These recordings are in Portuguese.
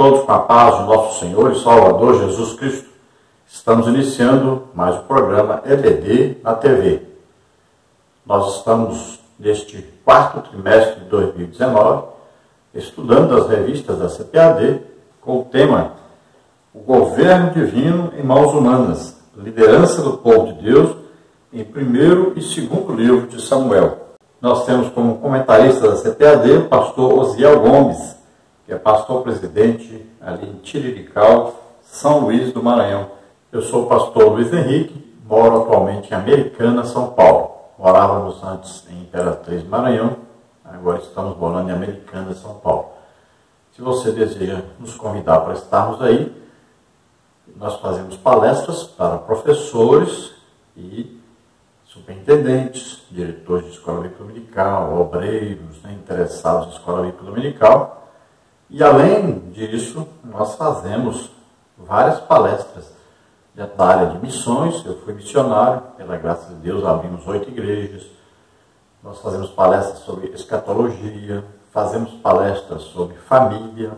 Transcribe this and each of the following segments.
todos com a paz do nosso Senhor e Salvador Jesus Cristo. Estamos iniciando mais o programa EBD na TV. Nós estamos neste quarto trimestre de 2019 estudando as revistas da CPAD com o tema O Governo Divino em Mãos Humanas, Liderança do Povo de Deus em primeiro e segundo livro de Samuel. Nós temos como comentarista da CPAD o pastor Osiel Gomes, que é pastor-presidente ali em Tirirical, São Luís do Maranhão. Eu sou o pastor Luiz Henrique, moro atualmente em Americana, São Paulo. Morávamos antes em Imperatriz, Maranhão, agora estamos morando em Americana, São Paulo. Se você deseja nos convidar para estarmos aí, nós fazemos palestras para professores e superintendentes, diretores de escola bíblica dominical, obreiros, interessados em escola bíblica dominical. E além disso, nós fazemos várias palestras da área de missões. Eu fui missionário, pela graça de Deus, abrimos 8 igrejas. Nós fazemos palestras sobre escatologia, fazemos palestras sobre família,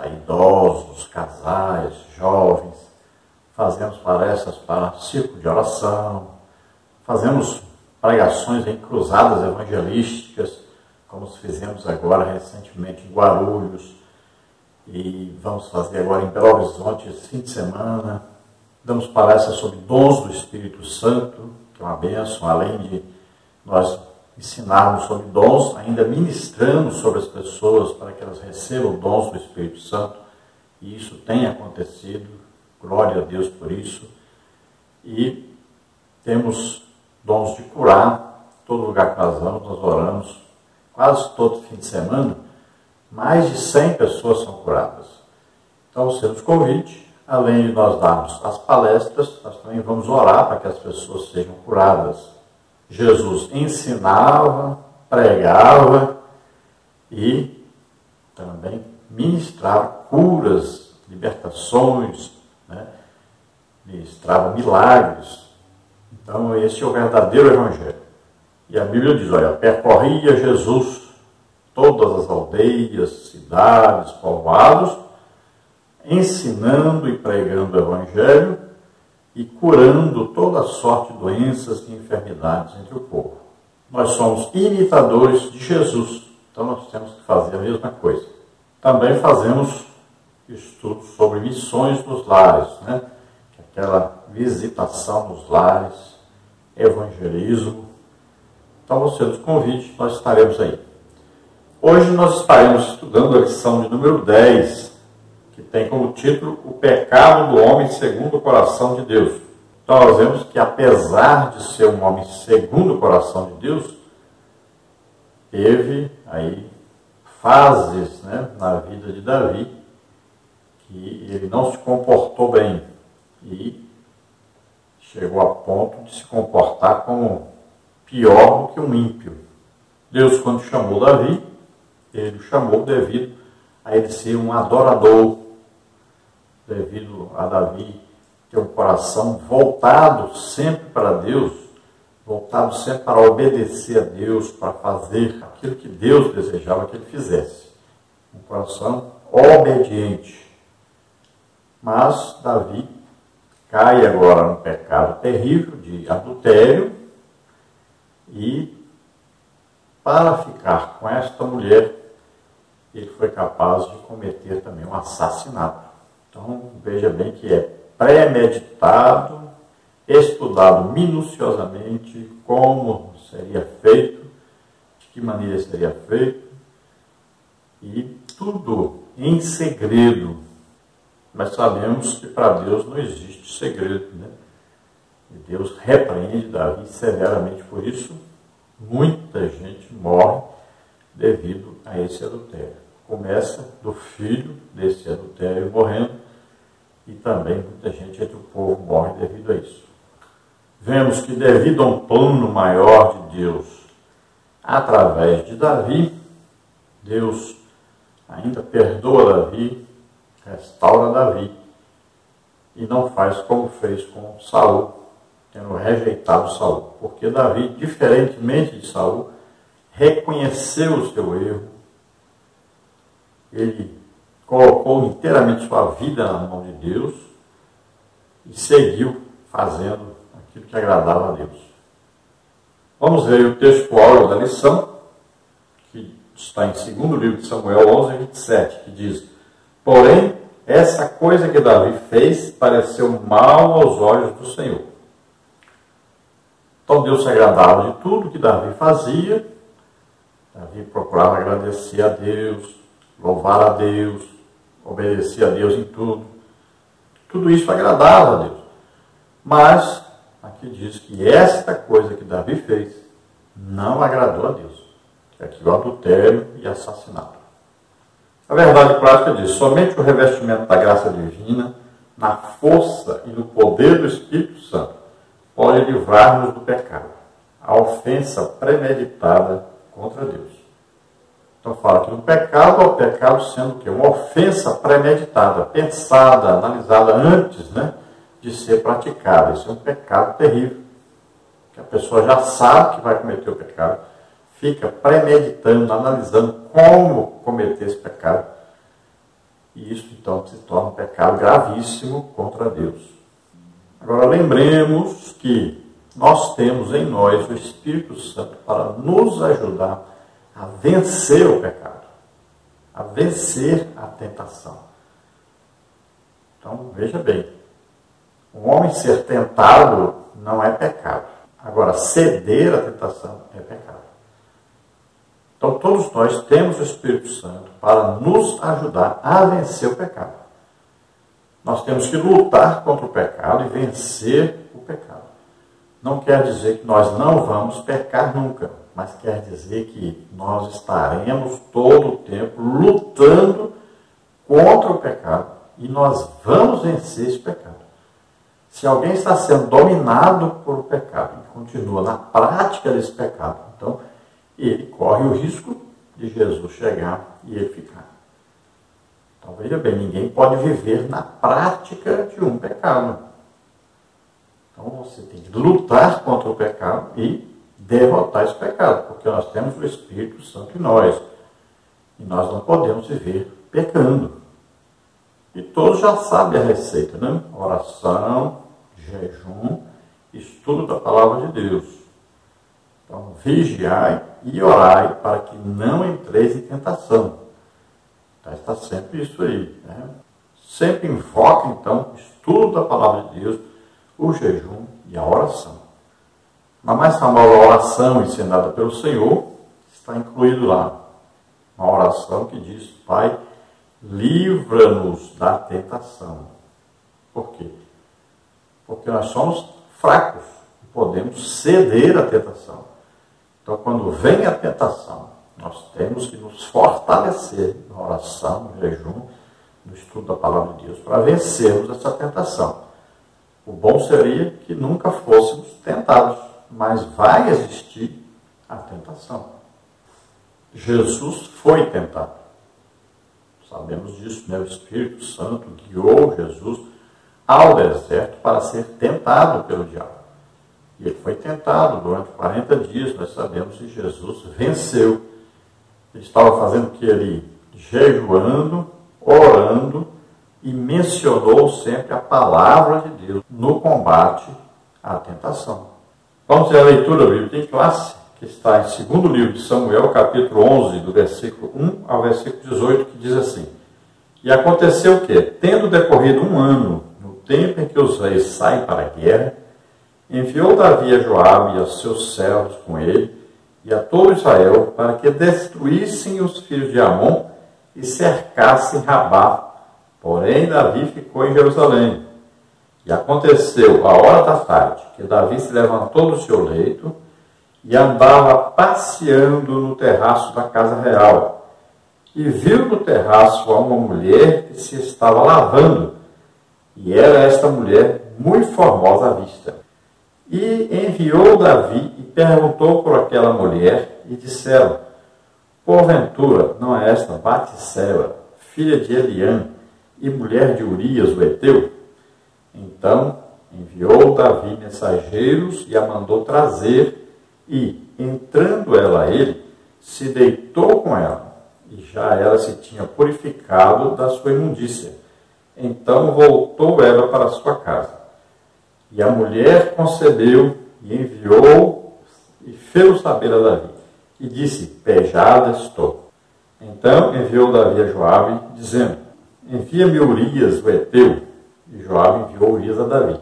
idosos, casais, jovens. Fazemos palestras para círculo de oração. Fazemos pregações em cruzadas evangelísticas, como fizemos agora recentemente em Guarulhos, e vamos fazer agora em Belo Horizonte esse fim de semana. Damos palestras sobre dons do Espírito Santo, que é uma bênção, além de nós ensinarmos sobre dons, ainda ministramos sobre as pessoas para que elas recebam dons do Espírito Santo, e isso tem acontecido, glória a Deus por isso. E temos dons de curar, todo lugar que nós vamos, nós oramos, quase todo fim de semana, mais de 100 pessoas são curadas. Então, você nos convide, além de nós darmos as palestras, nós também vamos orar para que as pessoas sejam curadas. Jesus ensinava, pregava e também ministrava curas, libertações, ministrava milagres. Então, esse é o verdadeiro evangelho. E a Bíblia diz, olha, percorria Jesus todas as aldeias, cidades, povoados, ensinando e pregando o evangelho e curando toda sorte de doenças e enfermidades entre o povo. Nós somos imitadores de Jesus, então nós temos que fazer a mesma coisa. Também fazemos estudos sobre missões nos lares, aquela visitação nos lares, evangelismo. Então você nos convide, nós estaremos aí. Hoje nós estaremos estudando a lição de número 10, que tem como título O Pecado do Homem Segundo o Coração de Deus. Então nós vemos que apesar de ser um homem segundo o coração de Deus, teve aí fases na vida de Davi que ele não se comportou bem e chegou a ponto de se comportar como pior do que um ímpio. Deus, quando chamou Davi, ele o chamou devido a ele ser um adorador, devido a Davi ter um coração voltado sempre para Deus, voltado sempre para obedecer a Deus, para fazer aquilo que Deus desejava que ele fizesse. Um coração obediente. Mas Davi cai agora no pecado terrível de adultério, e para ficar com esta mulher, ele foi capaz de cometer também um assassinato. Então, veja bem que é premeditado, estudado minuciosamente como seria feito, de que maneira seria feito, e tudo em segredo. Mas sabemos que para Deus não existe segredo, E Deus repreende Davi severamente por isso. Muita gente morre devido a esse adultério. Começa do filho desse adultério morrendo, e também muita gente entre o povo morre devido a isso. Vemos que devido a um plano maior de Deus, através de Davi, Deus ainda perdoa Davi, restaura Davi, e não faz como fez com Saul, tendo rejeitado Saul. Porque Davi, diferentemente de Saul, reconheceu o seu erro, ele colocou inteiramente sua vida na mão de Deus e seguiu fazendo aquilo que agradava a Deus. Vamos ver o texto áureo da lição, que está em 2º livro de Samuel 11, 27, que diz: porém, essa coisa que Davi fez pareceu mal aos olhos do Senhor. Então Deus se agradava de tudo que Davi fazia. Davi procurava agradecer a Deus, louvar a Deus, obedecer a Deus em tudo. Tudo isso agradava a Deus. Mas aqui diz que esta coisa que Davi fez não agradou a Deus, que é aqui o adultério e assassinato. A verdade prática diz: somente o revestimento da graça divina, na força e no poder do Espírito Santo, pode livrar-nos do pecado, a ofensa premeditada contra Deus. Então fala que no pecado, o pecado sendo o quê? Uma ofensa premeditada, pensada, analisada antes, de ser praticada. Isso é um pecado terrível, que a pessoa já sabe que vai cometer o pecado, fica premeditando, analisando como cometer esse pecado. E isso, então, se torna um pecado gravíssimo contra Deus. Agora, lembremos que nós temos em nós o Espírito Santo para nos ajudar a vencer o pecado, a vencer a tentação. Então, veja bem, um homem ser tentado não é pecado. Agora, ceder à tentação é pecado. Então, todos nós temos o Espírito Santo para nos ajudar a vencer o pecado. Nós temos que lutar contra o pecado e vencer o pecado. Não quer dizer que nós não vamos pecar nunca, mas quer dizer que nós estaremos todo o tempo lutando contra o pecado e nós vamos vencer esse pecado. Se alguém está sendo dominado por o pecado e continua na prática desse pecado, então ele corre o risco de Jesus chegar e ele ficar. Então, veja bem, ninguém pode viver na prática de um pecado. Então, você tem que lutar contra o pecado e derrotar esse pecado, porque nós temos o Espírito Santo em nós. E nós não podemos viver pecando. E todos já sabem a receita, né? Oração, jejum, estudo da palavra de Deus. Então, vigiai e orai para que não entreis em tentação. Então, está sempre isso aí. Sempre invoca, então, o estudo da palavra de Deus, o jejum e a oração. Na mais famosa oração ensinada pelo Senhor, está incluído lá uma oração que diz: Pai, livra-nos da tentação. Por quê? Porque nós somos fracos, podemos ceder à tentação. Então, quando vem a tentação, nós temos que nos fortalecer na oração, no jejum, no estudo da palavra de Deus, para vencermos essa tentação. O bom seria que nunca fôssemos tentados, mas vai existir a tentação. Jesus foi tentado. Sabemos disso, O Espírito Santo guiou Jesus ao deserto para ser tentado pelo diabo. E ele foi tentado durante 40 dias, nós sabemos que Jesus venceu. Ele estava fazendo o que? Ele jejuando, orando e mencionou sempre a palavra de Deus no combate à tentação. Vamos ver a leitura bíblica em classe, que está em 2º livro de Samuel, capítulo 11, do versículo 1 ao versículo 18, que diz assim: E aconteceu o quê? Tendo decorrido 1 ano, no tempo em que os reis saem para a guerra, enviou Davi a Joabe e aos seus servos com ele, e a todo Israel, para que destruíssem os filhos de Amon e cercassem Rabá. Porém, Davi ficou em Jerusalém. E aconteceu, à hora da tarde, que Davi se levantou do seu leito e andava passeando no terraço da casa real. E viu no terraço uma mulher que se estava lavando, e era esta mulher muito formosa à vista. E enviou Davi e perguntou por aquela mulher, e disseram: Porventura, não é esta Batseba, filha de Eliã, e mulher de Urias, o heteu? Então enviou Davi mensageiros e a mandou trazer, e, entrando ela a ele, se deitou com ela. e já ela se tinha purificado da sua imundícia. Então voltou ela para sua casa. E a mulher concebeu e enviou e fez saber a Davi. E disse: pejada estou. Então enviou Davi a Joabe, dizendo: envia-me Urias, o heteu. E Joabe enviou Urias a Davi.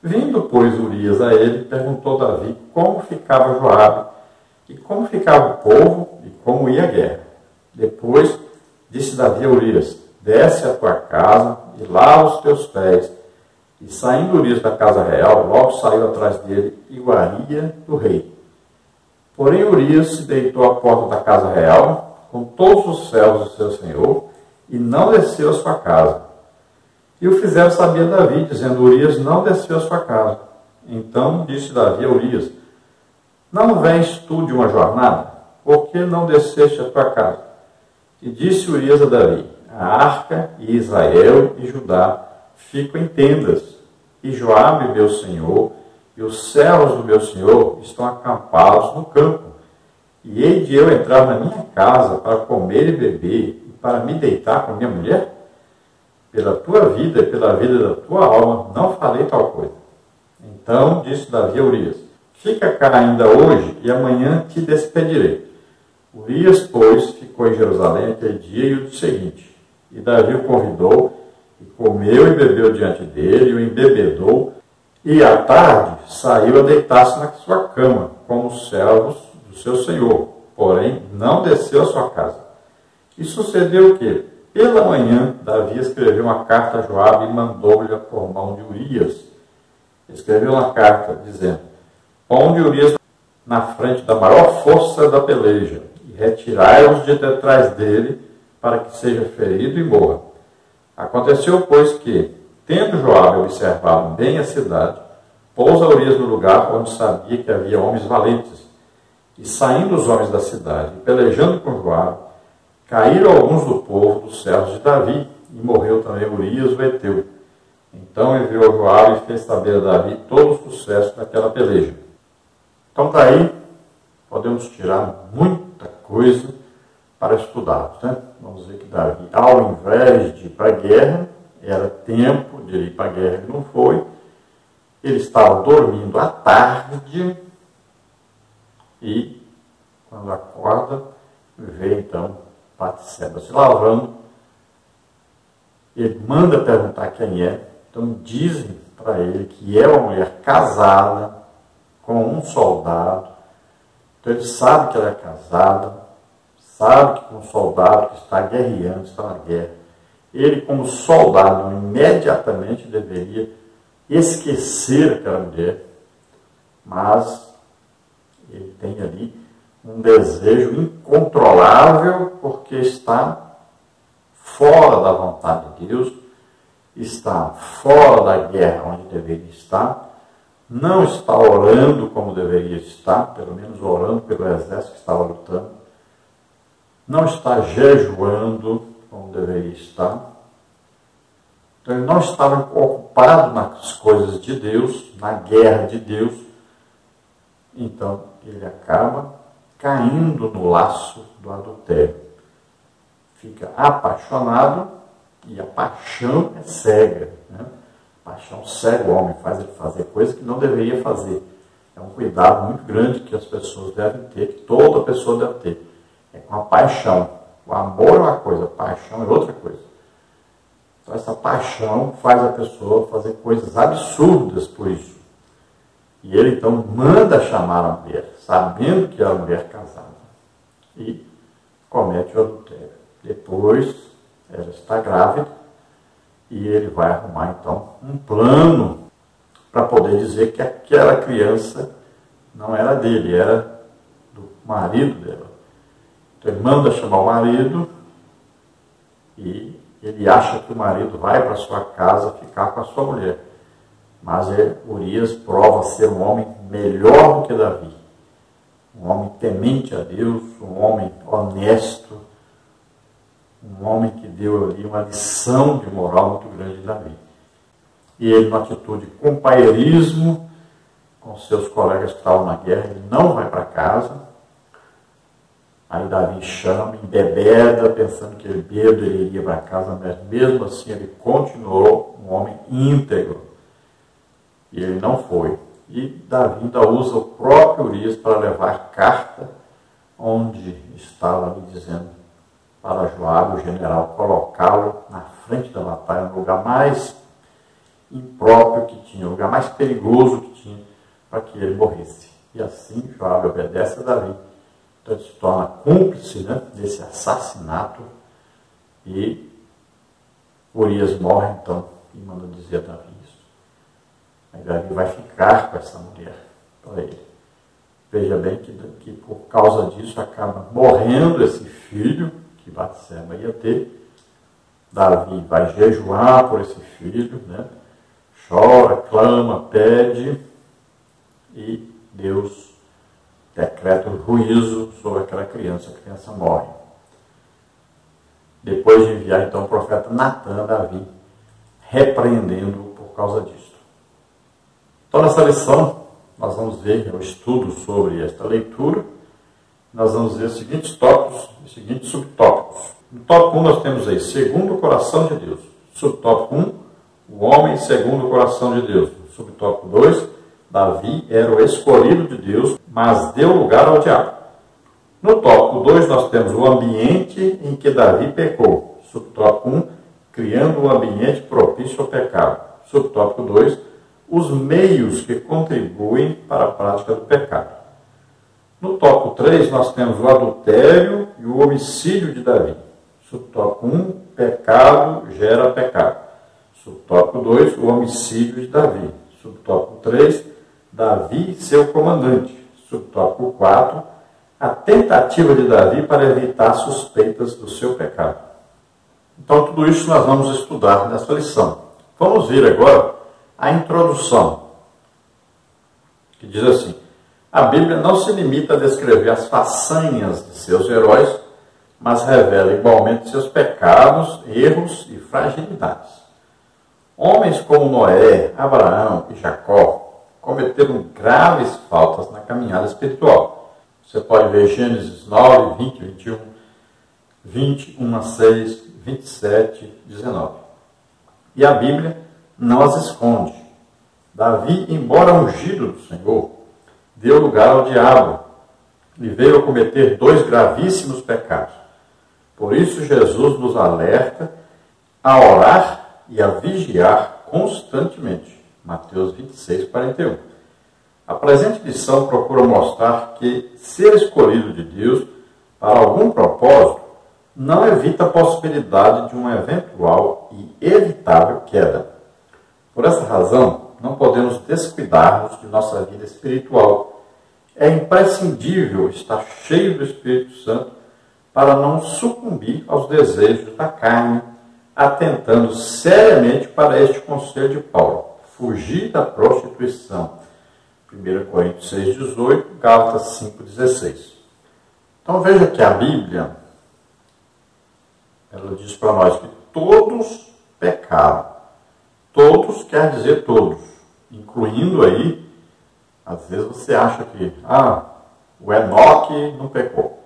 Vindo, pois, Urias a ele, perguntou Davi como ficava Joabe, e como ficava o povo, e como ia a guerra. Depois disse Davi a Urias: desce à tua casa e lava os teus pés. E saindo Urias da casa real, logo saiu atrás dele iguaria do rei. Porém Urias se deitou à porta da casa real, com todos os servos do seu senhor, e não desceu à sua casa. E o fizeram saber a Davi, dizendo: Urias não desceu à sua casa. Então disse Davi a Urias: não vens tu de uma jornada? Por que não desceste à tua casa? E disse Urias a Davi: a arca e Israel e Judá ficam em tendas, e Joabe, meu senhor, e os servos do meu senhor estão acampados no campo. E hei de eu entrar na minha casa para comer e beber, e para me deitar com minha mulher? Pela tua vida e pela vida da tua alma, não farei tal coisa. Então disse Davi a Urias: fica cá ainda hoje, e amanhã te despedirei. Urias, pois, ficou em Jerusalém aquele dia e o seguinte. E Davi o convidou, e comeu e bebeu diante dele, e o embebedou, e à tarde saiu a deitar-se na sua cama, como os servos do seu senhor, porém não desceu à sua casa. E sucedeu que, pela manhã, Davi escreveu uma carta a Joabe e mandou-lhe por mão de Urias. Escreveu uma carta, dizendo: ponde Urias na frente da maior força da peleja, e retirai-os de detrás dele, para que seja ferido e morra. Aconteceu, pois, que, tendo Joabe observado bem a cidade, pousa Urias no lugar onde sabia que havia homens valentes. E saindo os homens da cidade, e pelejando com Joabe, caíram alguns do povo, dos servos de Davi, e morreu também Urias, o heteu. Então enviou Joabe e fez saber a Davi todo o sucesso daquela peleja. Então daí podemos tirar muita coisa para estudarmos, né? Vamos ver que Davi, ao invés de ir para a guerra, era tempo de ir para a guerra e não foi. Ele estava dormindo à tarde e, quando acorda, vê então Batseba se lavando. Ele manda perguntar quem é. Então dizem para ele que é uma mulher casada com um soldado. Então ele sabe que ela é casada, sabe que um soldado que está guerreando, está na guerra. Ele, como soldado, imediatamente deveria esquecer aquela mulher, mas ele tem ali um desejo incontrolável, porque está fora da vontade de Deus, está fora da guerra onde deveria estar, não está orando como deveria estar, pelo menos orando pelo exército que estava lutando, não está jejuando como deveria estar. Então ele não estava ocupado nas coisas de Deus, na guerra de Deus. Então ele acaba caindo no laço do adultério. Fica apaixonado, e a paixão é cega, né? A paixão cega o homem, faz ele fazer coisas que não deveria fazer. É um cuidado muito grande que as pessoas devem ter, que toda pessoa deve ter. É com a paixão. O amor é uma coisa, a paixão é outra coisa. Então essa paixão faz a pessoa fazer coisas absurdas por isso. E ele então manda chamar a mulher, sabendo que é a mulher casada, e comete o adultério. Depois ela está grávida e ele vai arrumar então um plano para poder dizer que aquela criança não era dele, era do marido dela. Então ele manda chamar o marido e ele acha que o marido vai para sua casa ficar com a sua mulher. Mas Urias prova ser um homem melhor do que Davi. Um homem temente a Deus, um homem honesto, um homem que deu ali uma lição de moral muito grande de Davi. E ele, numa atitude de companheirismo com seus colegas que estavam na guerra, ele não vai para casa, Aí Davi chama, embebeda, pensando que ele bêbado ele iria para casa, mas mesmo assim ele continuou um homem íntegro. E ele não foi. E Davi ainda usa o próprio Urias para levar carta, onde estava ali dizendo para Joabe, o general, colocá-lo na frente da batalha, no lugar mais impróprio que tinha, o lugar mais perigoso que tinha, para que ele morresse. E assim Joabe obedece a Davi. Então ele se torna cúmplice, né, desse assassinato, e Urias morre então, e manda dizer a Davi isso. Aí Davi vai ficar com essa mulher para ele. Veja bem que por causa disso acaba morrendo esse filho que Batseba ia ter. Davi vai jejuar por esse filho, né? Chora, clama, pede, e Deus decreta o juízo sobre aquela criança. A criança morre. Depois de enviar então o profeta Natan a Davi, repreendendo-o por causa disso. Então nessa lição nós vamos ver o estudo sobre esta leitura. Nós vamos ver os seguintes tópicos, os seguintes subtópicos. No tópico 1 nós temos aí, segundo o coração de Deus. Subtópico 1, o homem segundo o coração de Deus. Subtópico 2, Davi era o escolhido de Deus, mas deu lugar ao diabo. No tópico 2 nós temos o ambiente em que Davi pecou. Subtópico 1, criando um ambiente propício ao pecado. Subtópico 2, os meios que contribuem para a prática do pecado. No tópico 3 nós temos o adultério e o homicídio de Davi. Subtópico 1, pecado gera pecado. Subtópico 2, o homicídio de Davi. Subtópico 3, Davi e seu comandante. Subtópico 4, a tentativa de Davi para evitar suspeitas do seu pecado. Então tudo isso nós vamos estudar nessa lição. Vamos ver agora a introdução, que diz assim: a Bíblia não se limita a descrever as façanhas de seus heróis, mas revela igualmente seus pecados, erros e fragilidades. Homens como Noé, Abraão e Jacó cometeram graves faltas na caminhada espiritual. Você pode ver Gênesis 9, 20, 21, 21 a 6, 27, 19. E a Bíblia não as esconde. Davi, embora ungido do Senhor, deu lugar ao diabo e veio a cometer 2 gravíssimos pecados. Por isso Jesus nos alerta a orar e a vigiar constantemente. Mateus 26, 41. A presente lição procura mostrar que ser escolhido de Deus para algum propósito não evita a possibilidade de uma eventual e evitável queda. Por essa razão, não podemos descuidar-nos de nossa vida espiritual. É imprescindível estar cheio do Espírito Santo para não sucumbir aos desejos da carne, atentando seriamente para este conselho de Paulo: fugir da prostituição. 1 Coríntios 6,18, Gálatas 5,16. Então veja que a Bíblia, ela diz para nós que todos pecaram. Todos quer dizer todos, incluindo aí, às vezes você acha que o Enoque não pecou,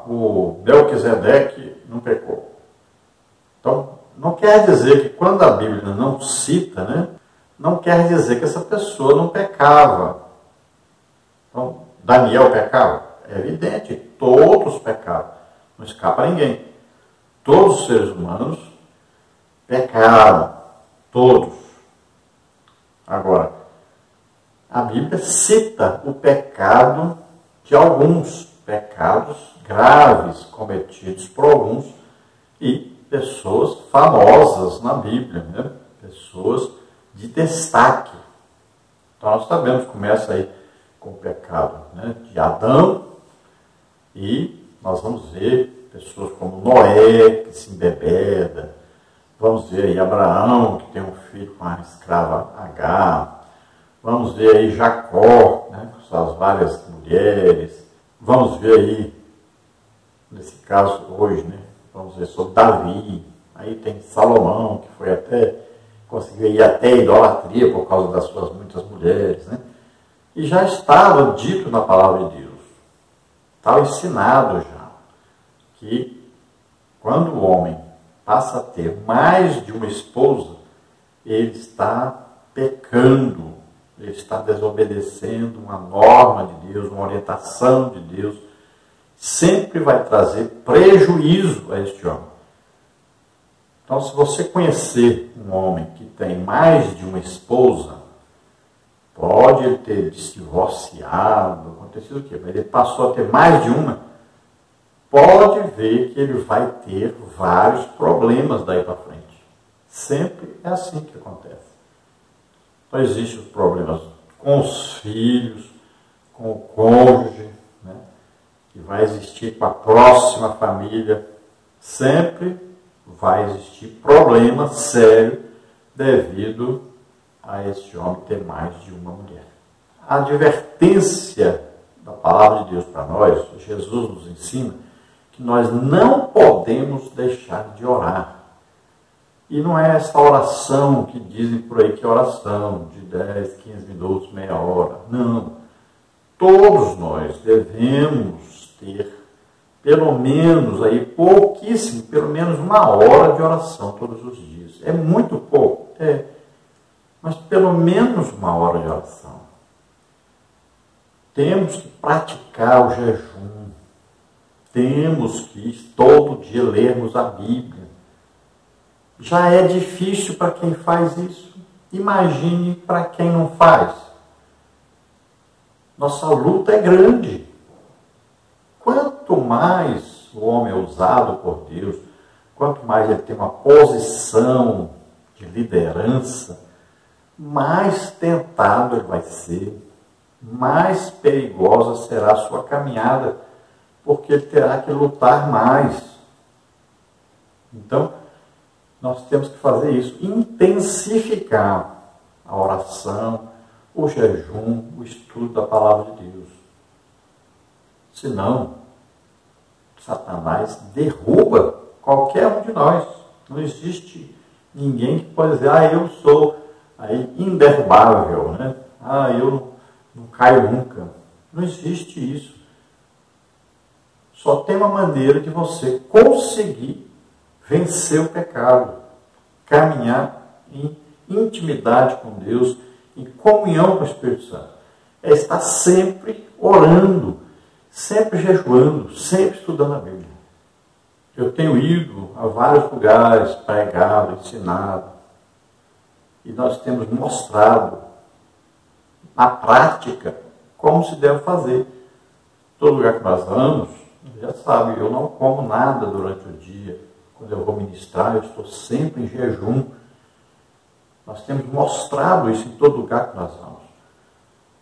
o Melquisedeque não pecou. Então, não quer dizer que quando a Bíblia não cita, né, não quer dizer que essa pessoa não pecava. Então, Daniel pecava? É evidente, todos pecaram, não escapa ninguém. Todos os seres humanos pecaram. Todos. Agora, a Bíblia cita o pecado de alguns, pecados graves cometidos por alguns e pessoas famosas na Bíblia, né? Pessoas de destaque. Então nós sabemos que começa aí com o pecado, né, de Adão, e nós vamos ver pessoas como Noé, que se embebeda. Vamos ver aí Abraão, que tem um filho com a escrava Agar. Vamos ver aí Jacó, né, com suas várias mulheres. Vamos ver aí, nesse caso hoje, né, vamos ver sobre Davi. Aí tem Salomão, que foi conseguiu ir até a idolatria por causa das suas muitas mulheres, né? E já estava dito na palavra de Deus. está ensinado já que quando o homem passa a ter mais de uma esposa, ele está pecando, ele está desobedecendo uma norma de Deus, uma orientação de Deus, sempre vai trazer prejuízo a este homem. Então, se você conhecer um homem que tem mais de uma esposa, pode ele ter se divorciado, acontecido o quê? Mas ele passou a ter mais de uma, pode ver que ele vai ter vários problemas daí para frente. Sempre é assim que acontece. Então, existem os problemas com os filhos, com o cônjuge, né? Que vai existir com a próxima família. Sempre vai existir problema sério devido a este homem ter mais de uma mulher. A advertência da palavra de Deus para nós, Jesus nos ensina que nós não podemos deixar de orar. E não é essa oração que dizem por aí que é oração de 10, 15 minutos, meia hora. Não. Todos nós devemos ter pelo menos aí pouquíssimo, pelo menos uma hora de oração todos os dias. É muito pouco, mas pelo menos uma hora de oração. Temos que praticar o jejum. Temos que todo dia lermos a Bíblia. Já é difícil para quem faz isso. Imagine para quem não faz. Nossa luta é grande. Quanto mais o homem é usado por Deus, quanto mais ele tem uma posição de liderança, mais tentado ele vai ser, mais perigosa será a sua caminhada, porque ele terá que lutar mais. Então, nós temos que fazer isso, intensificar a oração, o jejum, o estudo da palavra de Deus. Senão, Satanás derruba qualquer um de nós. Não existe ninguém que pode dizer, eu sou inderrubável, né? Eu não caio nunca. Não existe isso. Só tem uma maneira de você conseguir vencer o pecado, caminhar em intimidade com Deus, em comunhão com o Espírito Santo. É estar sempre orando, sempre jejuando, sempre estudando a Bíblia. Eu tenho ido a vários lugares, pregado, ensinado, e nós temos mostrado na prática como se deve fazer. Todo lugar que nós vamos, já sabe, eu não como nada durante o dia. Quando eu vou ministrar, eu estou sempre em jejum. Nós temos mostrado isso em todo lugar que nós vamos.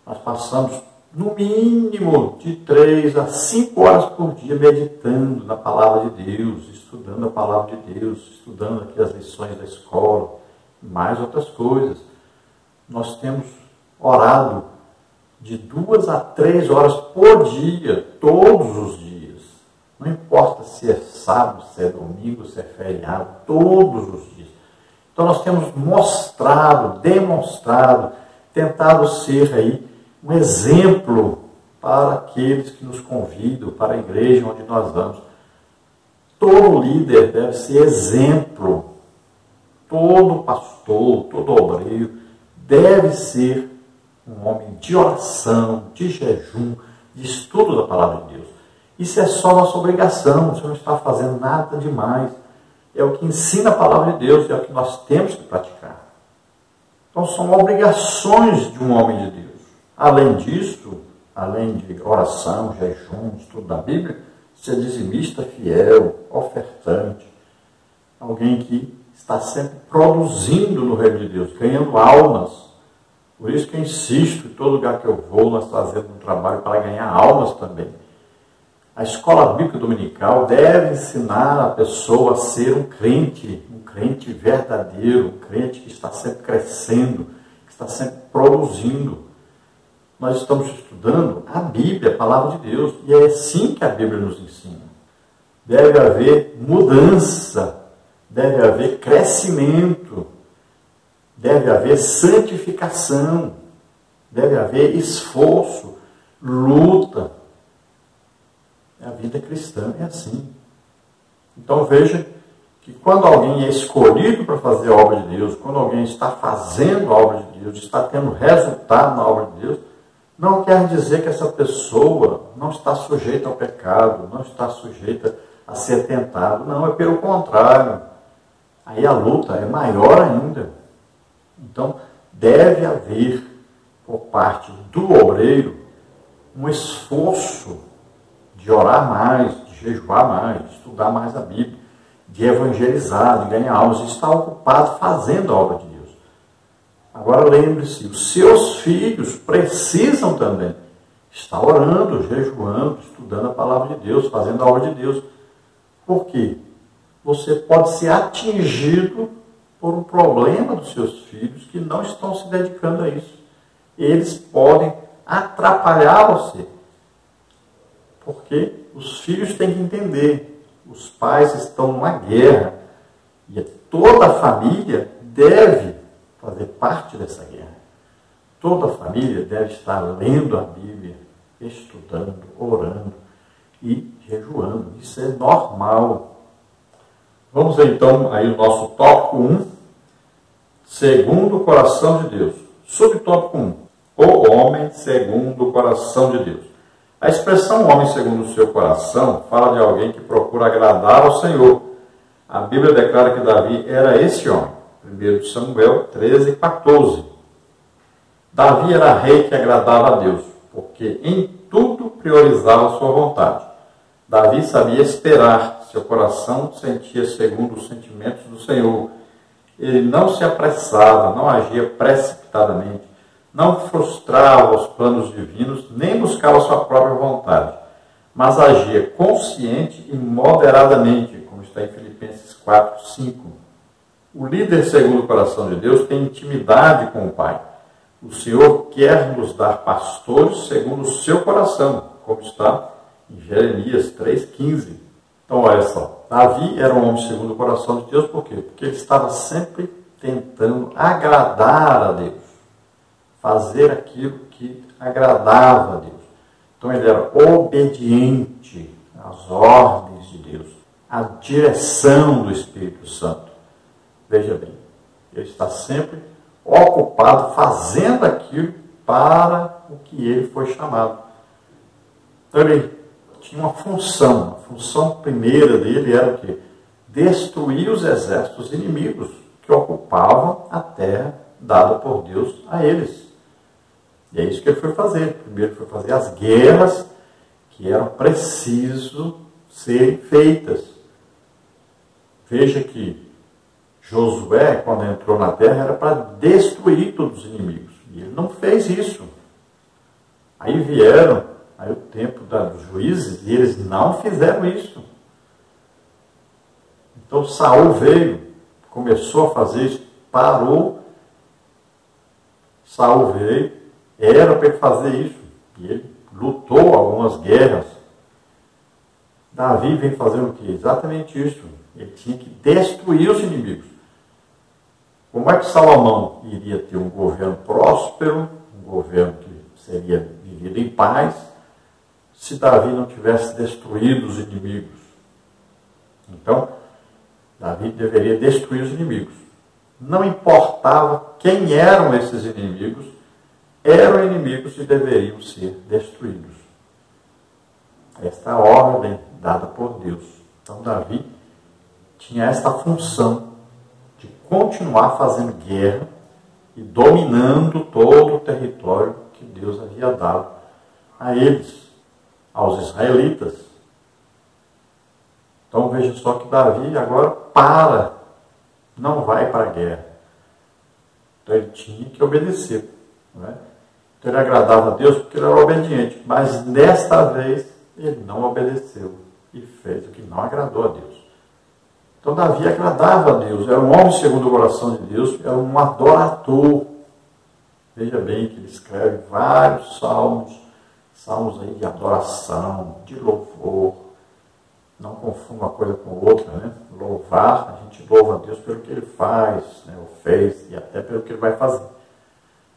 Nós passamos no mínimo de 3 a 5 horas por dia meditando na palavra de Deus, estudando a palavra de Deus, estudando aqui as lições da escola, e mais outras coisas. Nós temos orado de 2 a 3 horas por dia, todos os dias. Não importa se é sábado, se é domingo, se é feriado, todos os dias. Então nós temos mostrado, demonstrado, tentado ser aí um exemplo para aqueles que nos convidam, para a igreja onde nós vamos. Todo líder deve ser exemplo. Todo pastor, todo obreiro deve ser um homem de oração, de jejum, de estudo da palavra de Deus. Isso é só nossa obrigação, você não está fazendo nada demais. É o que ensina a palavra de Deus, é o que nós temos que praticar. Então são obrigações de um homem de Deus. Além disso, além de oração, jejum, estudo da Bíblia, ser dizimista fiel, ofertante, alguém que está sempre produzindo no reino de Deus, ganhando almas. Por isso que eu insisto, em todo lugar que eu vou, nós fazemos um trabalho para ganhar almas também. A escola bíblica dominical deve ensinar a pessoa a ser um crente verdadeiro, um crente que está sempre crescendo, que está sempre produzindo. Nós estamos estudando a Bíblia, a palavra de Deus, e é assim que a Bíblia nos ensina. Deve haver mudança, deve haver crescimento, deve haver santificação, deve haver esforço, luta. A vida cristã é assim. Então veja que quando alguém é escolhido para fazer a obra de Deus, quando alguém está fazendo a obra de Deus, está tendo resultado na obra de Deus, não quer dizer que essa pessoa não está sujeita ao pecado, não está sujeita a ser tentado. Não, é pelo contrário. Aí a luta é maior ainda. Então, deve haver, por parte do obreiro, um esforço de orar mais, de jejuar mais, de estudar mais a Bíblia, de evangelizar, de ganhar almas, de estar ocupado fazendo a obra de Deus. Agora lembre-se, os seus filhos precisam também estar orando, jejuando, estudando a palavra de Deus, fazendo a obra de Deus. Por quê? Você pode ser atingido por um problema dos seus filhos que não estão se dedicando a isso. Eles podem atrapalhar você. Porque os filhos têm que entender, os pais estão numa guerra e toda a família deve fazer parte dessa guerra. Toda a família deve estar lendo a Bíblia, estudando, orando e jejuando. Isso é normal. Vamos ver então aí o nosso tópico 1, segundo o coração de Deus. Subtópico 1, o homem segundo o coração de Deus. A expressão homem segundo o seu coração fala de alguém que procura agradar ao Senhor. A Bíblia declara que Davi era esse homem. 1 Samuel 13:14. Davi era rei que agradava a Deus, porque em tudo priorizava a sua vontade. Davi sabia esperar, seu coração sentia segundo os sentimentos do Senhor. Ele não se apressava, não agia precipitadamente, não frustrava os planos divinos, nem buscava sua própria vontade, mas agia consciente e moderadamente, como está em Filipenses 4:5. O líder segundo o coração de Deus tem intimidade com o Pai. O Senhor quer nos dar pastores segundo o seu coração, como está em Jeremias 3:15. Então, olha só, Davi era um homem segundo o coração de Deus, por quê? Porque ele estava sempre tentando agradar a Deus, fazer aquilo que agradava a Deus. Então, ele era obediente às ordens de Deus, à direção do Espírito Santo. Veja bem, ele está sempre ocupado fazendo aquilo para o que ele foi chamado. Então, ele tinha uma função. A função primeira dele era o quê? Destruir os exércitos inimigos que ocupavam a terra dada por Deus a eles. E é isso que ele foi fazer. Primeiro foi fazer as guerras que eram preciso serem feitas. Veja que Josué, quando entrou na terra, era para destruir todos os inimigos. E ele não fez isso. Aí vieram o tempo dos juízes e eles não fizeram isso. Então Saul veio, começou a fazer isso, parou. Saul veio, era para ele fazer isso. E ele lutou algumas guerras. Davi vem fazer o quê? Exatamente isso. Ele tinha que destruir os inimigos. Como é que Salomão iria ter um governo próspero, um governo que seria vivido em paz, se Davi não tivesse destruído os inimigos? Então, Davi deveria destruir os inimigos. Não importava quem eram esses inimigos, eram inimigos e deveriam ser destruídos. Esta é a ordem dada por Deus. Então, Davi tinha esta função de continuar fazendo guerra e dominando todo o território que Deus havia dado a eles, aos israelitas. Então veja só que Davi agora não vai para a guerra. Então ele tinha que obedecer. Não é? Então ele agradava a Deus porque ele era obediente, mas desta vez ele não obedeceu e fez o que não agradou a Deus. Então Davi agradava a Deus, era um homem segundo o coração de Deus, era um adorador. Veja bem que ele escreve vários salmos aí de adoração, de louvor. Não confunda uma coisa com outra, né? Louvar, a gente louva a Deus pelo que ele faz, né? Ou fez, e até pelo que ele vai fazer.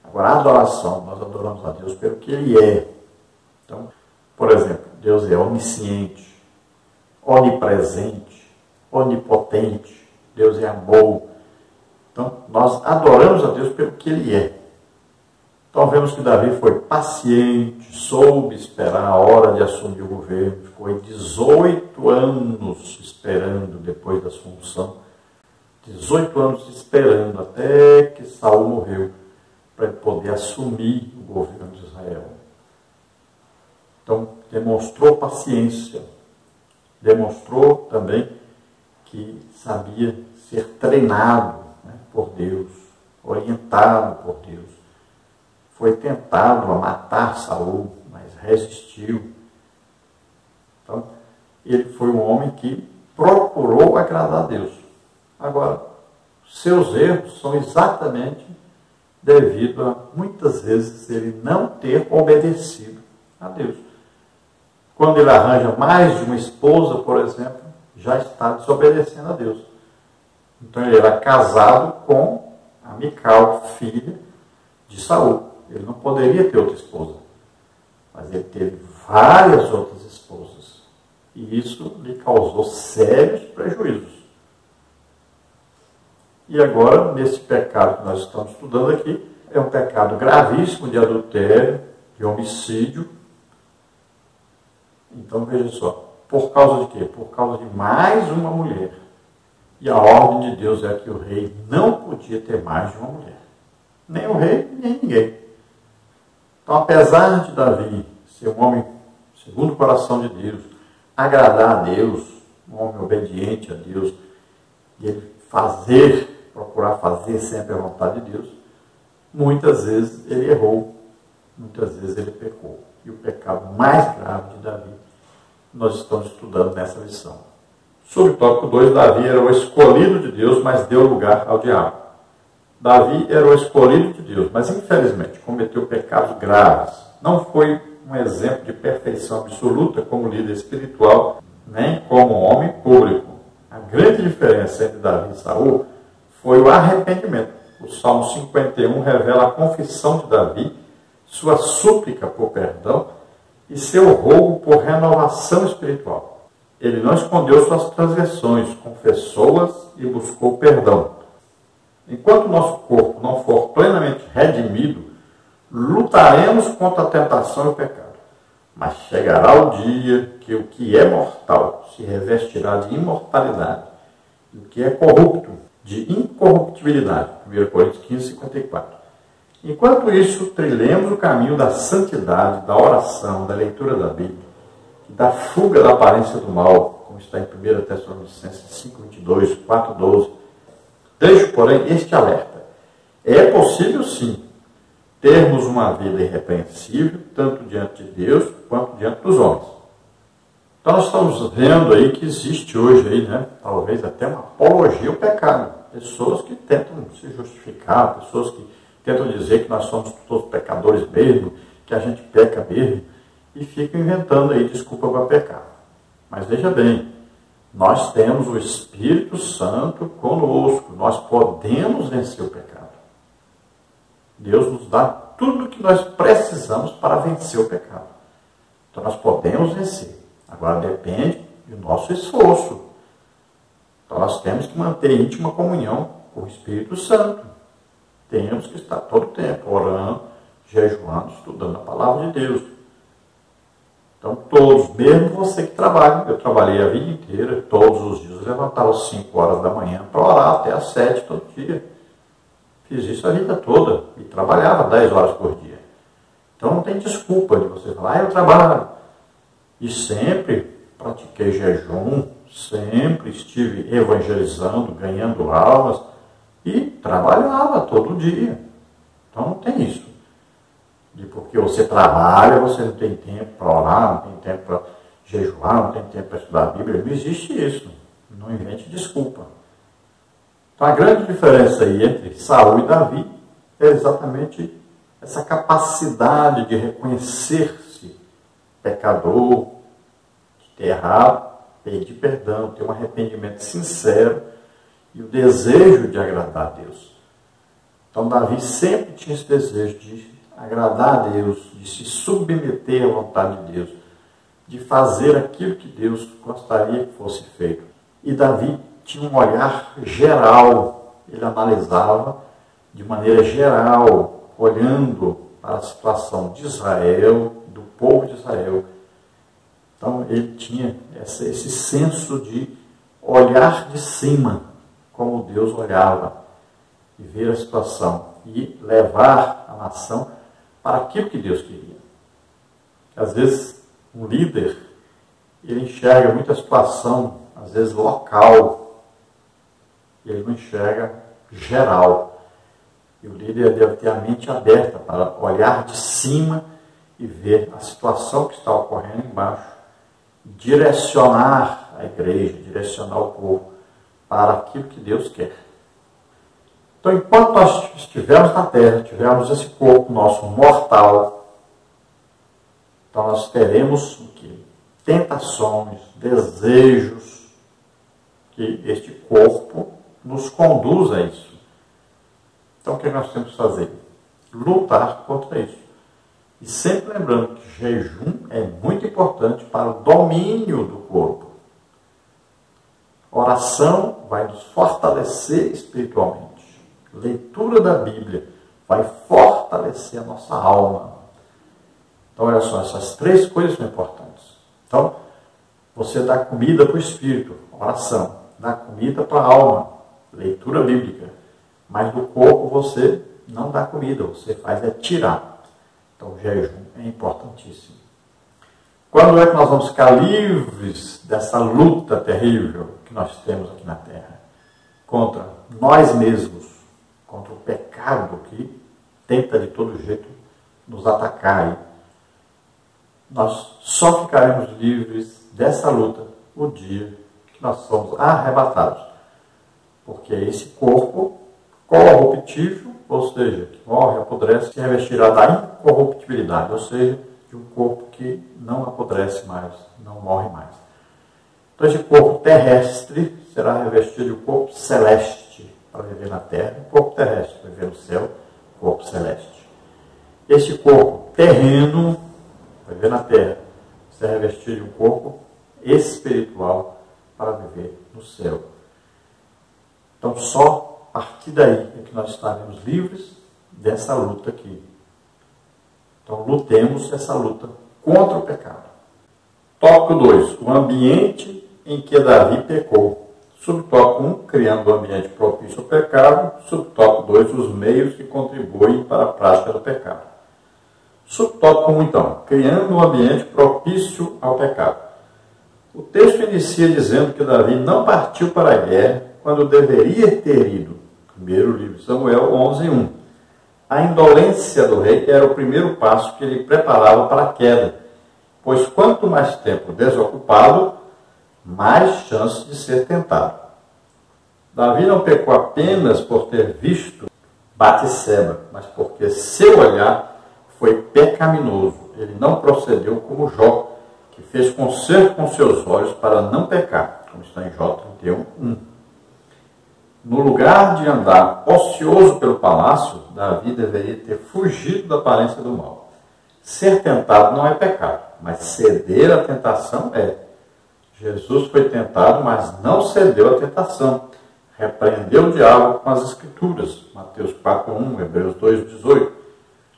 Agora, a adoração, nós adoramos a Deus pelo que ele é. Então, por exemplo, Deus é onisciente, onipresente, onipotente. Deus é amor. Então, nós adoramos a Deus pelo que Ele é. Então, vemos que Davi foi paciente, soube esperar a hora de assumir o governo, ficou 18 anos esperando depois da sua unção, 18 anos esperando até que Saul morreu, para ele poder assumir o governo de Israel. Então, demonstrou paciência, demonstrou também que sabia ser treinado, né, por Deus, orientado por Deus. Foi tentado a matar Saul, mas resistiu. Então, ele foi um homem que procurou agradar a Deus. Agora, seus erros são exatamente devido a, muitas vezes, ele não ter obedecido a Deus. Quando ele arranja mais de uma esposa, por exemplo, já está desobedecendo a Deus. Então, ele era casado com a Mical, filha de Saul. Ele não poderia ter outra esposa, mas ele teve várias outras esposas. E isso lhe causou sérios prejuízos. E agora, nesse pecado que nós estamos estudando aqui, é um pecado gravíssimo de adultério, de homicídio. Então, veja só, por causa de quê? Por causa de mais uma mulher. E a ordem de Deus é que o rei não podia ter mais de uma mulher. Nem o rei, nem ninguém. Então, apesar de Davi ser um homem segundo o coração de Deus, agradar a Deus, um homem obediente a Deus, e ele procurar fazer sempre a vontade de Deus, muitas vezes ele errou, muitas vezes ele pecou. E o pecado mais grave de Davi, nós estamos estudando nessa lição. Sobre o tópico 2, Davi era o escolhido de Deus, mas deu lugar ao diabo. Davi era o escolhido de Deus, mas infelizmente cometeu pecados graves. Não foi um exemplo de perfeição absoluta como líder espiritual, nem como homem público. A grande diferença entre Davi e Saul foi o arrependimento. O Salmo 51 revela a confissão de Davi, sua súplica por perdão e seu rogo por renovação espiritual. Ele não escondeu suas transgressões, confessou-as e buscou perdão. Enquanto nosso corpo não for plenamente redimido, lutaremos contra a tentação e o pecado. Mas chegará o dia que o que é mortal se revestirá de imortalidade, e o que é corrupto de incorruptibilidade. 1 Coríntios 15, 54. Enquanto isso, trilhemos o caminho da santidade, da oração, da leitura da Bíblia, e da fuga da aparência do mal, como está em 1 Tessalonicenses 5, 22, 4, 12. Deixo, porém, este alerta. É possível, sim, termos uma vida irrepreensível, tanto diante de Deus, quanto diante dos homens. Então, nós estamos vendo aí que existe hoje, aí, né, talvez até uma apologia ao pecado. Pessoas que tentam se justificar, pessoas que tentam dizer que nós somos todos pecadores mesmo, que a gente peca mesmo, e ficam inventando aí desculpa para pecar. Mas veja bem, nós temos o Espírito Santo conosco, nós podemos vencer o pecado. Deus nos dá tudo o que nós precisamos para vencer o pecado. Então nós podemos vencer. Agora depende do nosso esforço. Então nós temos que manter íntima comunhão com o Espírito Santo. Temos que estar todo o tempo orando, jejuando, estudando a palavra de Deus. Então todos, mesmo você que trabalha, eu trabalhei a vida inteira, todos os dias, eu levantava às 5 horas da manhã para orar até às 7 todo dia. Fiz isso a vida toda e trabalhava 10 horas por dia. Então não tem desculpa de você falar, eu trabalho. E sempre pratiquei jejum, sempre estive evangelizando, ganhando almas e trabalhava todo dia. Então não tem isso. De porque você trabalha, você não tem tempo para orar, não tem tempo para jejuar, não tem tempo para estudar a Bíblia. Não existe isso. Não invente desculpa. Então a grande diferença aí entre Saul e Davi é exatamente essa capacidade de reconhecer-se pecador, de ter errado, pedir perdão, ter um arrependimento sincero e o desejo de agradar a Deus. Então Davi sempre tinha esse desejo de agradar a Deus, de se submeter à vontade de Deus, de fazer aquilo que Deus gostaria que fosse feito. E Davi tinha um olhar geral, ele analisava de maneira geral, olhando para a situação de Israel, do povo de Israel. Então ele tinha esse senso de olhar de cima, como Deus olhava, e ver a situação e levar a nação para aquilo que Deus queria. Às vezes, um líder, ele enxerga muita situação, às vezes local, e ele não enxerga geral. E o líder deve ter a mente aberta para olhar de cima e ver a situação que está ocorrendo embaixo, direcionar a igreja, direcionar o povo para aquilo que Deus quer. Então, enquanto nós estivermos na terra, tivermos esse corpo nosso mortal, então nós teremos o quê? Tentações, desejos, que este corpo nos conduz a isso. Então, o que nós temos que fazer? Lutar contra isso. E sempre lembrando que jejum é muito importante para o domínio do corpo. Oração vai nos fortalecer espiritualmente. Leitura da Bíblia vai fortalecer a nossa alma. Então, olha só, essas três coisas são importantes. Então, você dá comida para o espírito, oração. Dá comida para a alma, leitura bíblica. Mas do corpo você não dá comida, você faz é tirar. Então, o jejum é importantíssimo. Quando é que nós vamos ficar livres dessa luta terrível que nós temos aqui na Terra? Contra nós mesmos, contra o pecado que tenta de todo jeito nos atacar. Nós só ficaremos livres dessa luta o dia que nós somos arrebatados. Porque esse corpo corruptível, ou seja, que morre, apodrece, se revestirá da incorruptibilidade, ou seja, de um corpo que não apodrece mais, não morre mais. Então, esse corpo terrestre será revestido de um corpo celeste para viver na terra, um corpo terrestre para viver no céu, um corpo celeste. Este corpo terreno para viver na terra será revestido de um corpo espiritual para viver no céu. Então, só a partir daí é que nós estaremos livres dessa luta aqui. Então, lutemos essa luta contra o pecado. Tópico 2. O ambiente em que Davi pecou. Subtópico 1. Criando um ambiente propício ao pecado. Subtópico 2. Os meios que contribuem para a prática do pecado. Subtópico 1, então. Criando um ambiente propício ao pecado. O texto inicia dizendo que Davi não partiu para a guerra quando deveria ter ido. Primeiro livro de Samuel 11:1. A indolência do rei era o primeiro passo que ele preparava para a queda, pois quanto mais tempo desocupado, mais chance de ser tentado. Davi não pecou apenas por ter visto Batseba, mas porque seu olhar foi pecaminoso. Ele não procedeu como Jó, que fez conserto com seus olhos para não pecar, como está em Jó 31:1. No lugar de andar ocioso pelo palácio, Davi deveria ter fugido da aparência do mal. Ser tentado não é pecado, mas ceder à tentação é. Jesus foi tentado, mas não cedeu à tentação. Repreendeu o diabo com as Escrituras. Mateus 4:1, Hebreus 2:18.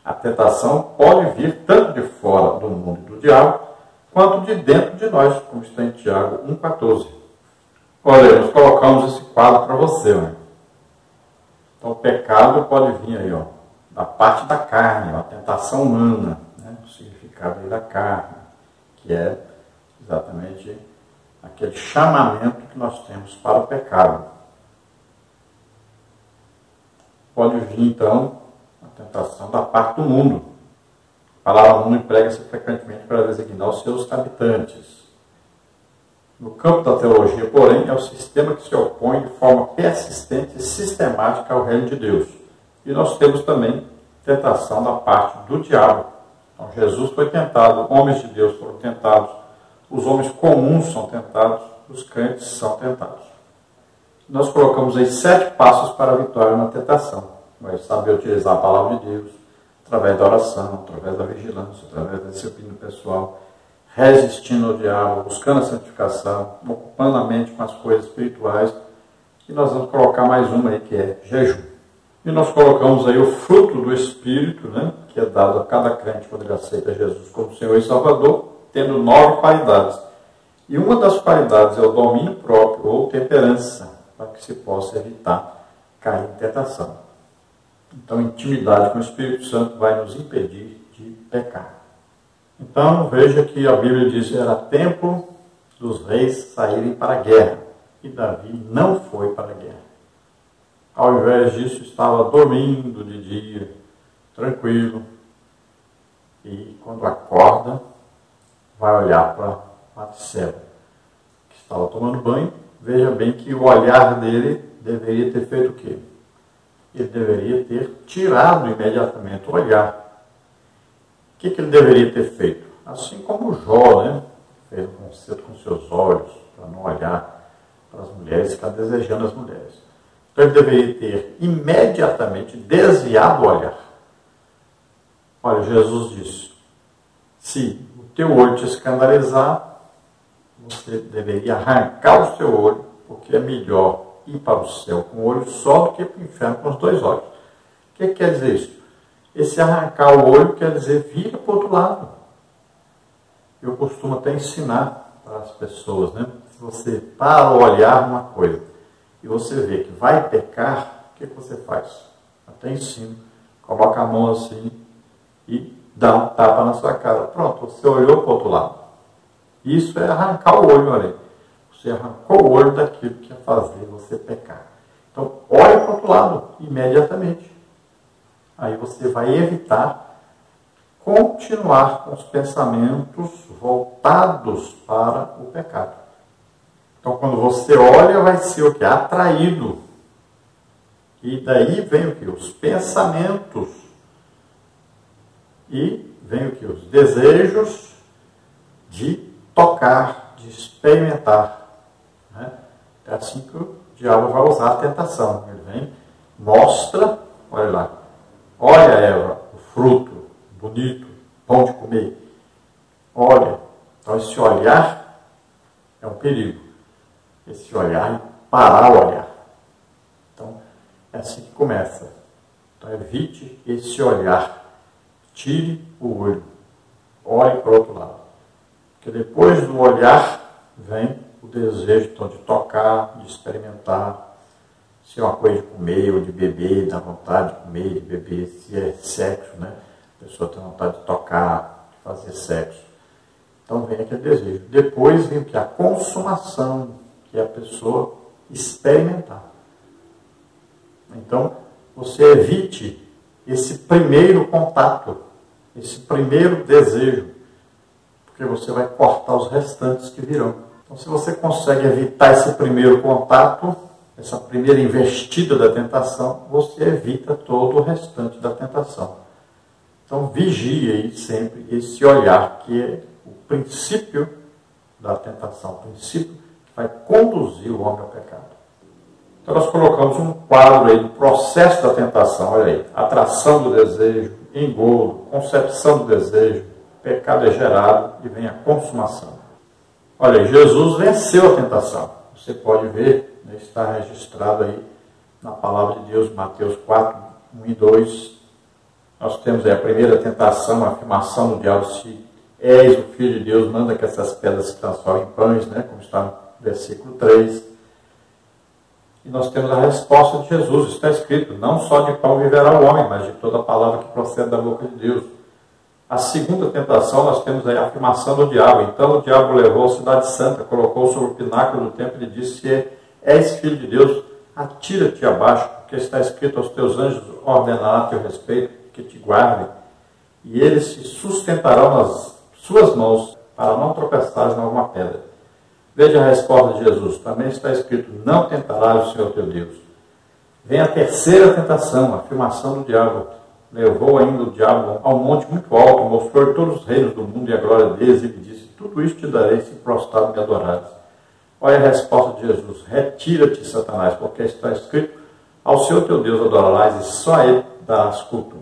A tentação pode vir tanto de fora do mundo e do diabo, quanto de dentro de nós, como está em Tiago 1:14. Olha, nós colocamos esse quadro para você. Né? Então, o pecado pode vir aí, ó, da parte da carne, ó, a tentação humana, né? O significado aí da carne, que é exatamente aquele chamamento que nós temos para o pecado. Pode vir, então, a tentação da parte do mundo. A palavra mundo emprega-se frequentemente para designar os seus habitantes. No campo da teologia, porém, é o sistema que se opõe de forma persistente e sistemática ao reino de Deus. E nós temos também tentação da parte do diabo. Então, Jesus foi tentado, homens de Deus foram tentados, os homens comuns são tentados, os crentes são tentados. Nós colocamos aí 7 passos para a vitória na tentação. Vai saber utilizar a palavra de Deus, através da oração, através da vigilância, através da disciplina pessoal, resistindo ao diabo, buscando a santificação, ocupando a mente com as coisas espirituais. E nós vamos colocar mais uma aí, que é jejum. E nós colocamos aí o fruto do Espírito, né, que é dado a cada crente quando ele aceita Jesus como Senhor e Salvador, tendo 9 qualidades. E uma das qualidades é o domínio próprio ou temperança, para que se possa evitar cair em tentação. Então, intimidade com o Espírito Santo vai nos impedir de pecar. Então, veja que a Bíblia diz que era tempo dos reis saírem para a guerra. E Davi não foi para a guerra. Ao invés disso, estava dormindo de dia, tranquilo. E quando acorda, vai olhar para Batseba, que estava tomando banho. Veja bem que o olhar dele deveria ter feito o quê? Ele deveria ter tirado imediatamente o olhar. O que ele deveria ter feito? Assim como Jó, né? Fez um concerto com seus olhos, para não olhar para as mulheres, ficar desejando as mulheres. Então ele deveria ter imediatamente desviado o olhar. Olha, Jesus disse, se o teu olho te escandalizar, você deveria arrancar o seu olho, porque é melhor ir para o céu com o olho só do que para o inferno com os 2 olhos. O que quer dizer isso? Esse arrancar o olho quer dizer vira para o outro lado. Eu costumo até ensinar para as pessoas, né? Se você para olhar uma coisa e você vê que vai pecar, o que você faz? Até ensino. Coloca a mão assim e dá um tapa na sua cara. Pronto, você olhou para o outro lado. Isso é arrancar o olho, olha aí. Você arrancou o olho daquilo que ia fazer você pecar. Então, olhe para o outro lado, imediatamente. Aí você vai evitar continuar com os pensamentos voltados para o pecado. Então, quando você olha, vai ser o quê? Atraído. E daí vem o quê? Os pensamentos. E vem o quê? Os desejos de tocar, de experimentar. Né? É assim que o diabo vai usar a tentação. Ele vem, mostra, olha lá, olha, Eva, o fruto bonito, bom de comer. Olha, então esse olhar é um perigo. Esse olhar e parar o olhar. Então, é assim que começa. Então, evite esse olhar. Tire o olho. Olhe para o outro lado. Porque depois do olhar, vem o desejo então, de tocar, de experimentar. Se é uma coisa de comer ou de beber, dá vontade de comer, de beber. Se é sexo, né? A pessoa tem vontade de tocar, de fazer sexo. Então, vem aquele desejo. Depois vem o que? A consumação. Que é a pessoa experimentar. Então, você evite esse primeiro contato, esse primeiro desejo, porque você vai cortar os restantes que virão. Então, se você consegue evitar esse primeiro contato, essa primeira investida da tentação, você evita todo o restante da tentação. Então, vigie aí sempre esse olhar, que é o princípio da tentação, o princípio vai conduzir o homem ao pecado. Então nós colocamos um quadro aí do processo da tentação, olha aí, atração do desejo, engodo, concepção do desejo, pecado é gerado e vem a consumação. Olha aí, Jesus venceu a tentação. Você pode ver, né, está registrado aí na palavra de Deus, Mateus 4, 1 e 2. Nós temos aí a primeira tentação, a afirmação do diabo, se és o Filho de Deus, manda que essas pedras se transformem em pães, né, como está no versículo 3. E nós temos a resposta de Jesus. Está escrito, não só de pão viverá o homem, mas de toda a palavra que procede da boca de Deus. A segunda tentação, nós temos aí a afirmação do diabo. Então o diabo levou a cidade santa, colocou sobre o pináculo do templo e disse, se és filho de Deus, atira-te abaixo, porque está escrito, aos teus anjos ordenará a teu respeito, que te guardem, e eles se sustentarão nas suas mãos, para não tropeçares em alguma pedra. Veja a resposta de Jesus. Também está escrito, não tentarás o Senhor teu Deus. Vem a terceira tentação, a afirmação do diabo. Levou ainda o diabo a um monte muito alto, mostrou todos os reinos do mundo e a glória deles, e lhe disse, tudo isto te darei se prostrado me adorares. Olha a resposta de Jesus. Retira-te, Satanás, porque está escrito, ao Senhor teu Deus adorarás e só a ele darás culto.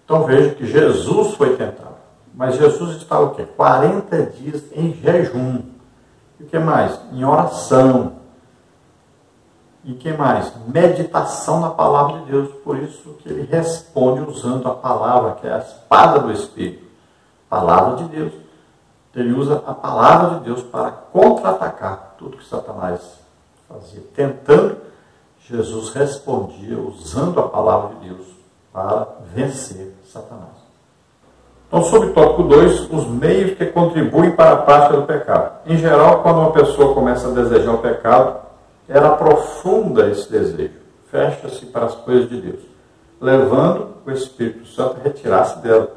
Então veja que Jesus foi tentado. Mas Jesus estava o quê? 40 dias em jejum. E o que mais? Em oração. E o que mais? Meditação na palavra de Deus. Por isso que ele responde usando a palavra, que é a espada do Espírito. Palavra de Deus. Ele usa a palavra de Deus para contra-atacar tudo que Satanás fazia. Tentando, Jesus respondia usando a palavra de Deus para vencer Satanás. Então, subtópico 2, os meios que contribuem para a prática do pecado. Em geral, quando uma pessoa começa a desejar o pecado, ela aprofunda esse desejo, fecha-se para as coisas de Deus, levando o Espírito Santo a retirar-se dela.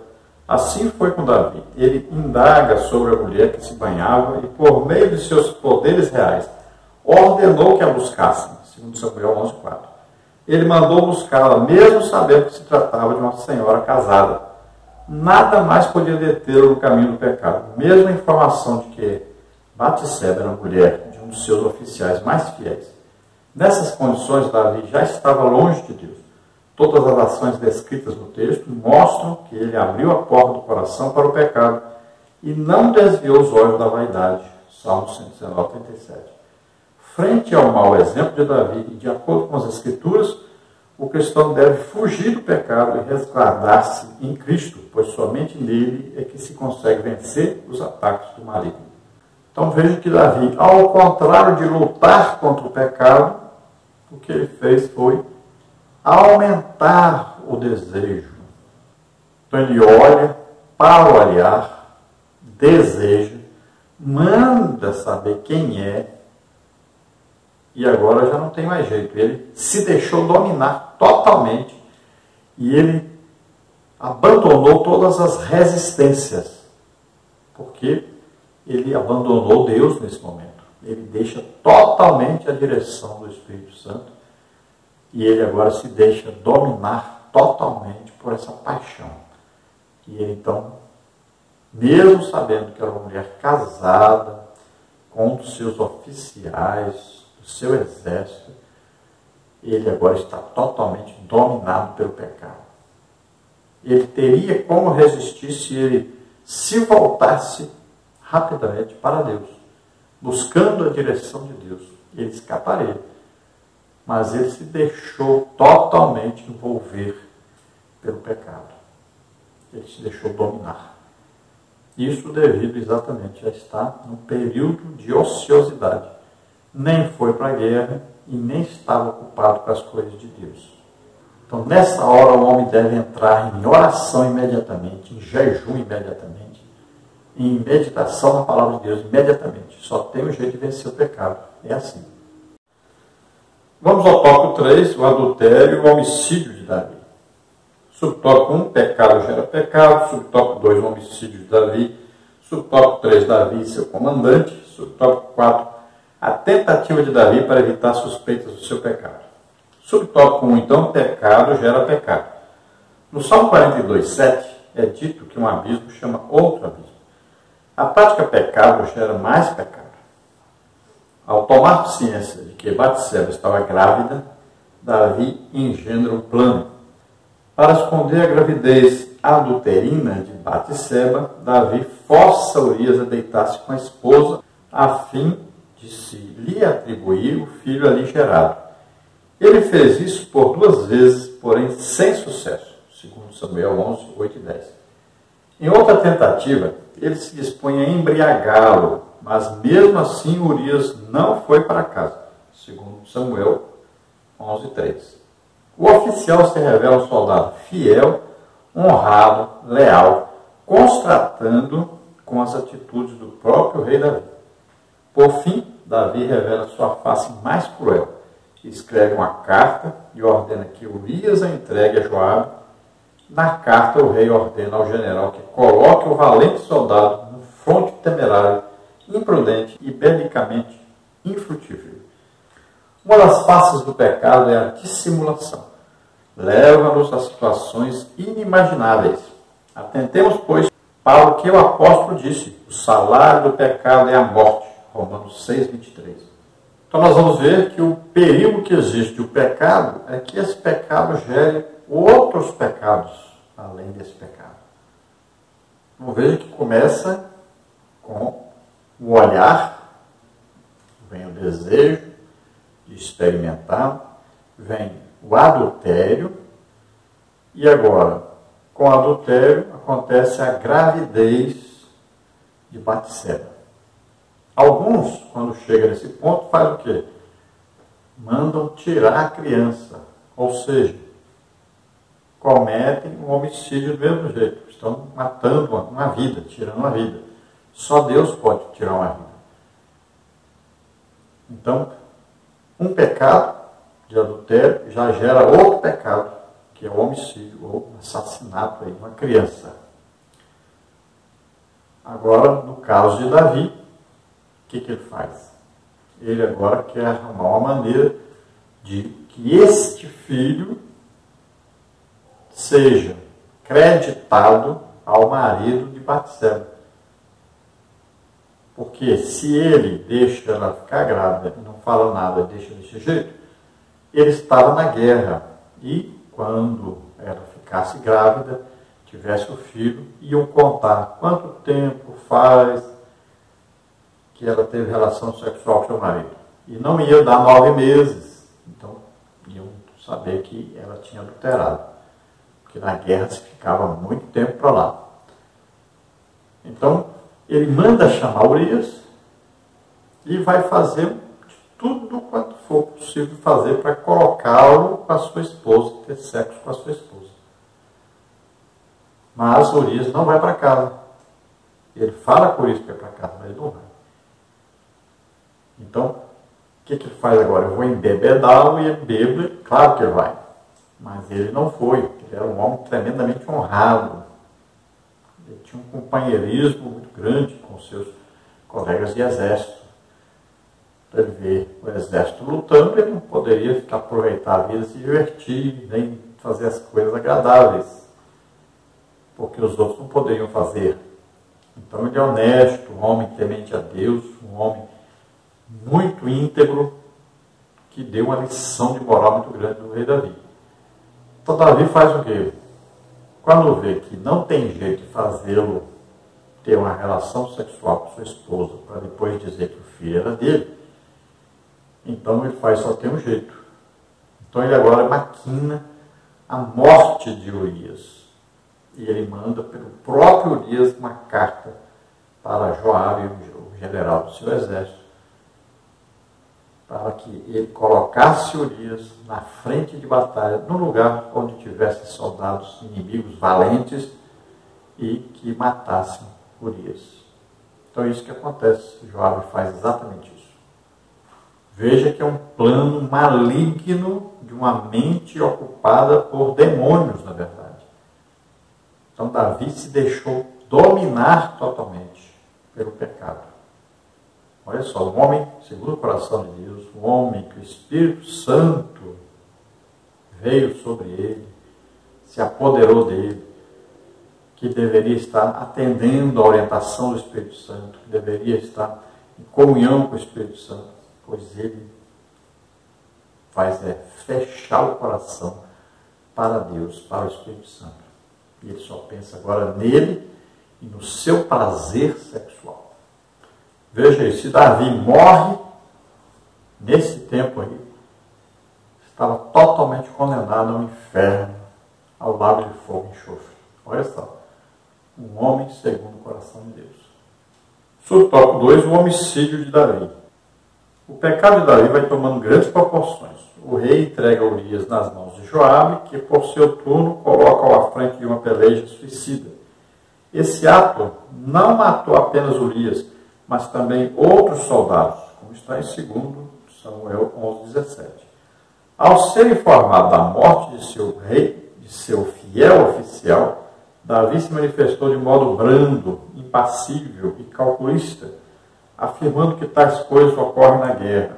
Assim foi com Davi. Ele indaga sobre a mulher que se banhava e, por meio de seus poderes reais, ordenou que a buscassem, segundo Samuel 11:4. Ele mandou buscá-la, mesmo sabendo que se tratava de uma senhora casada. Nada mais podia detê-lo no caminho do pecado. Mesmo a informação de que Batseba era mulher de um dos seus oficiais mais fiéis. Nessas condições, Davi já estava longe de Deus. Todas as ações descritas no texto mostram que ele abriu a porta do coração para o pecado e não desviou os olhos da vaidade. Salmo 119:37. Frente ao mau exemplo de Davi e de acordo com as Escrituras, o cristão deve fugir do pecado e resguardar-se em Cristo, pois somente nele é que se consegue vencer os ataques do maligno. Então veja que Davi, ao contrário de lutar contra o pecado, o que ele fez foi aumentar o desejo. Então ele olha para olhar, deseja, manda saber quem é, e agora já não tem mais jeito. Ele se deixou dominar totalmente e ele abandonou todas as resistências, porque ele abandonou Deus nesse momento. Ele deixa totalmente a direção do Espírito Santo e ele agora se deixa dominar totalmente por essa paixão. E ele então, mesmo sabendo que era uma mulher casada com um dos seus oficiais, do seu exército, ele agora está totalmente dominado pelo pecado. Ele teria como resistir se ele se voltasse rapidamente para Deus, buscando a direção de Deus. Ele escaparia. Mas ele se deixou totalmente envolver pelo pecado. Ele se deixou dominar. Isso devido exatamente a estar no período de ociosidade. Nem foi para a guerra e nem estava ocupado com as coisas de Deus. Então, nessa hora, o homem deve entrar em oração imediatamente, em jejum imediatamente, em meditação na palavra de Deus imediatamente. Só tem um jeito de vencer o pecado. É assim. Vamos ao tópico 3, o adultério e o homicídio de Davi. Subtópico 1, pecado gera pecado. Subtópico 2, o homicídio de Davi. Subtópico 3, Davi e seu comandante. Subtópico 4, a tentativa de Davi para evitar suspeitas do seu pecado. Subtópico 1, então, pecado gera pecado. No Salmo 42:7 é dito que um abismo chama outro abismo. A prática pecado gera mais pecado. Ao tomar ciência de que Batseba estava grávida, Davi engendra um plano. Para esconder a gravidez adulterina de Batseba, Davi força Urias a deitar-se com a esposa a fim de se lhe atribuir o filho ali gerado. Ele fez isso por 2 vezes, porém sem sucesso, segundo Samuel 11:8-10. Em outra tentativa, ele se dispõe a embriagá-lo, mas mesmo assim Urias não foi para casa, segundo Samuel 11:3. O oficial se revela um soldado fiel, honrado, leal, constatando com as atitudes do próprio rei Davi. Por fim, Davi revela sua face mais cruel. Escreve uma carta e ordena que Urias a entregue a Joabe. Na carta, o rei ordena ao general que coloque o valente soldado no fronte temerário, imprudente e belicamente infrutífero. Uma das faces do pecado é a dissimulação. Leva-nos a situações inimagináveis. Atentemos, pois, para o que o apóstolo disse: o salário do pecado é a morte. Romanos 6:23. Então nós vamos ver que o perigo que existe do pecado é que esse pecado gere outros pecados além desse pecado. Então veja que começa com o olhar, vem o desejo de experimentar, vem o adultério, e agora, com o adultério, acontece a gravidez de Batseba. Alguns, quando chega nesse ponto, fazem o quê? Mandam tirar a criança, ou seja, cometem um homicídio do mesmo jeito, estão matando uma vida, tirando uma vida. Só Deus pode tirar uma vida. Então, um pecado de adultério já gera outro pecado, que é o homicídio ou assassinato de uma criança. Agora, no caso de Davi, o que ele faz? Ele agora quer arrumar uma maneira de que este filho seja creditado ao marido de Batseba. Porque se ele deixa ela ficar grávida e não fala nada, deixa desse jeito, ele estava na guerra. E quando ela ficasse grávida, tivesse o filho, iam contar quanto tempo faz que ela teve relação sexual com seu marido. E não ia dar 9 meses. Então, iam saber que ela tinha adulterado. Porque na guerra se ficava muito tempo para lá. Então, ele manda chamar Urias e vai fazer de tudo quanto for possível fazer para colocá-lo com a sua esposa, ter sexo com a sua esposa. Mas Urias não vai para casa. Ele fala com Urias que vai para casa, mas ele não vai. Então, o que ele faz agora? Eu vou embebedá-lo e ele bebe, claro que ele vai. Mas ele não foi, ele era um homem tremendamente honrado. Ele tinha um companheirismo muito grande com seus colegas de exército. Para ele ver o exército lutando, ele não poderia aproveitar a vida, se divertir, nem fazer as coisas agradáveis, porque os outros não poderiam fazer. Então ele é honesto, um homem temente a Deus, um homem muito íntegro, que deu uma lição de moral muito grande do rei Davi. Então Davi faz o quê? Quando vê que não tem jeito de fazê-lo ter uma relação sexual com sua esposa, para depois dizer que o filho era dele, então ele faz só ter um jeito. Então ele agora maquina a morte de Urias. E ele manda pelo próprio Urias uma carta para Joabe, o general do seu exército, para que ele colocasse Urias na frente de batalha, no lugar onde tivesse soldados inimigos valentes e que matassem Urias. Então é isso que acontece. Joabe faz exatamente isso. Veja que é um plano maligno de uma mente ocupada por demônios, na verdade. Então Davi se deixou dominar totalmente pelo pecado. Olha só, um homem, segundo o coração de Deus, um homem que o Espírito Santo veio sobre ele, se apoderou dele, que deveria estar atendendo à orientação do Espírito Santo, que deveria estar em comunhão com o Espírito Santo, pois ele faz fechar o coração para Deus, para o Espírito Santo. E ele só pensa agora nele e no seu prazer sexual. Veja aí, se Davi morre, nesse tempo aí, estava totalmente condenado ao inferno, ao lago de fogo e enxofre. Olha só, um homem segundo o coração de Deus. Subtópico 2, o homicídio de Davi. O pecado de Davi vai tomando grandes proporções. O rei entrega Urias nas mãos de Joabe, que por seu turno coloca-o à frente de uma peleja suicida. Esse ato não matou apenas Urias, mas também outros soldados, como está em 2 Samuel 11:17. Ao ser informado da morte de seu rei, de seu fiel oficial, Davi se manifestou de modo brando, impassível e calculista, afirmando que tais coisas ocorrem na guerra.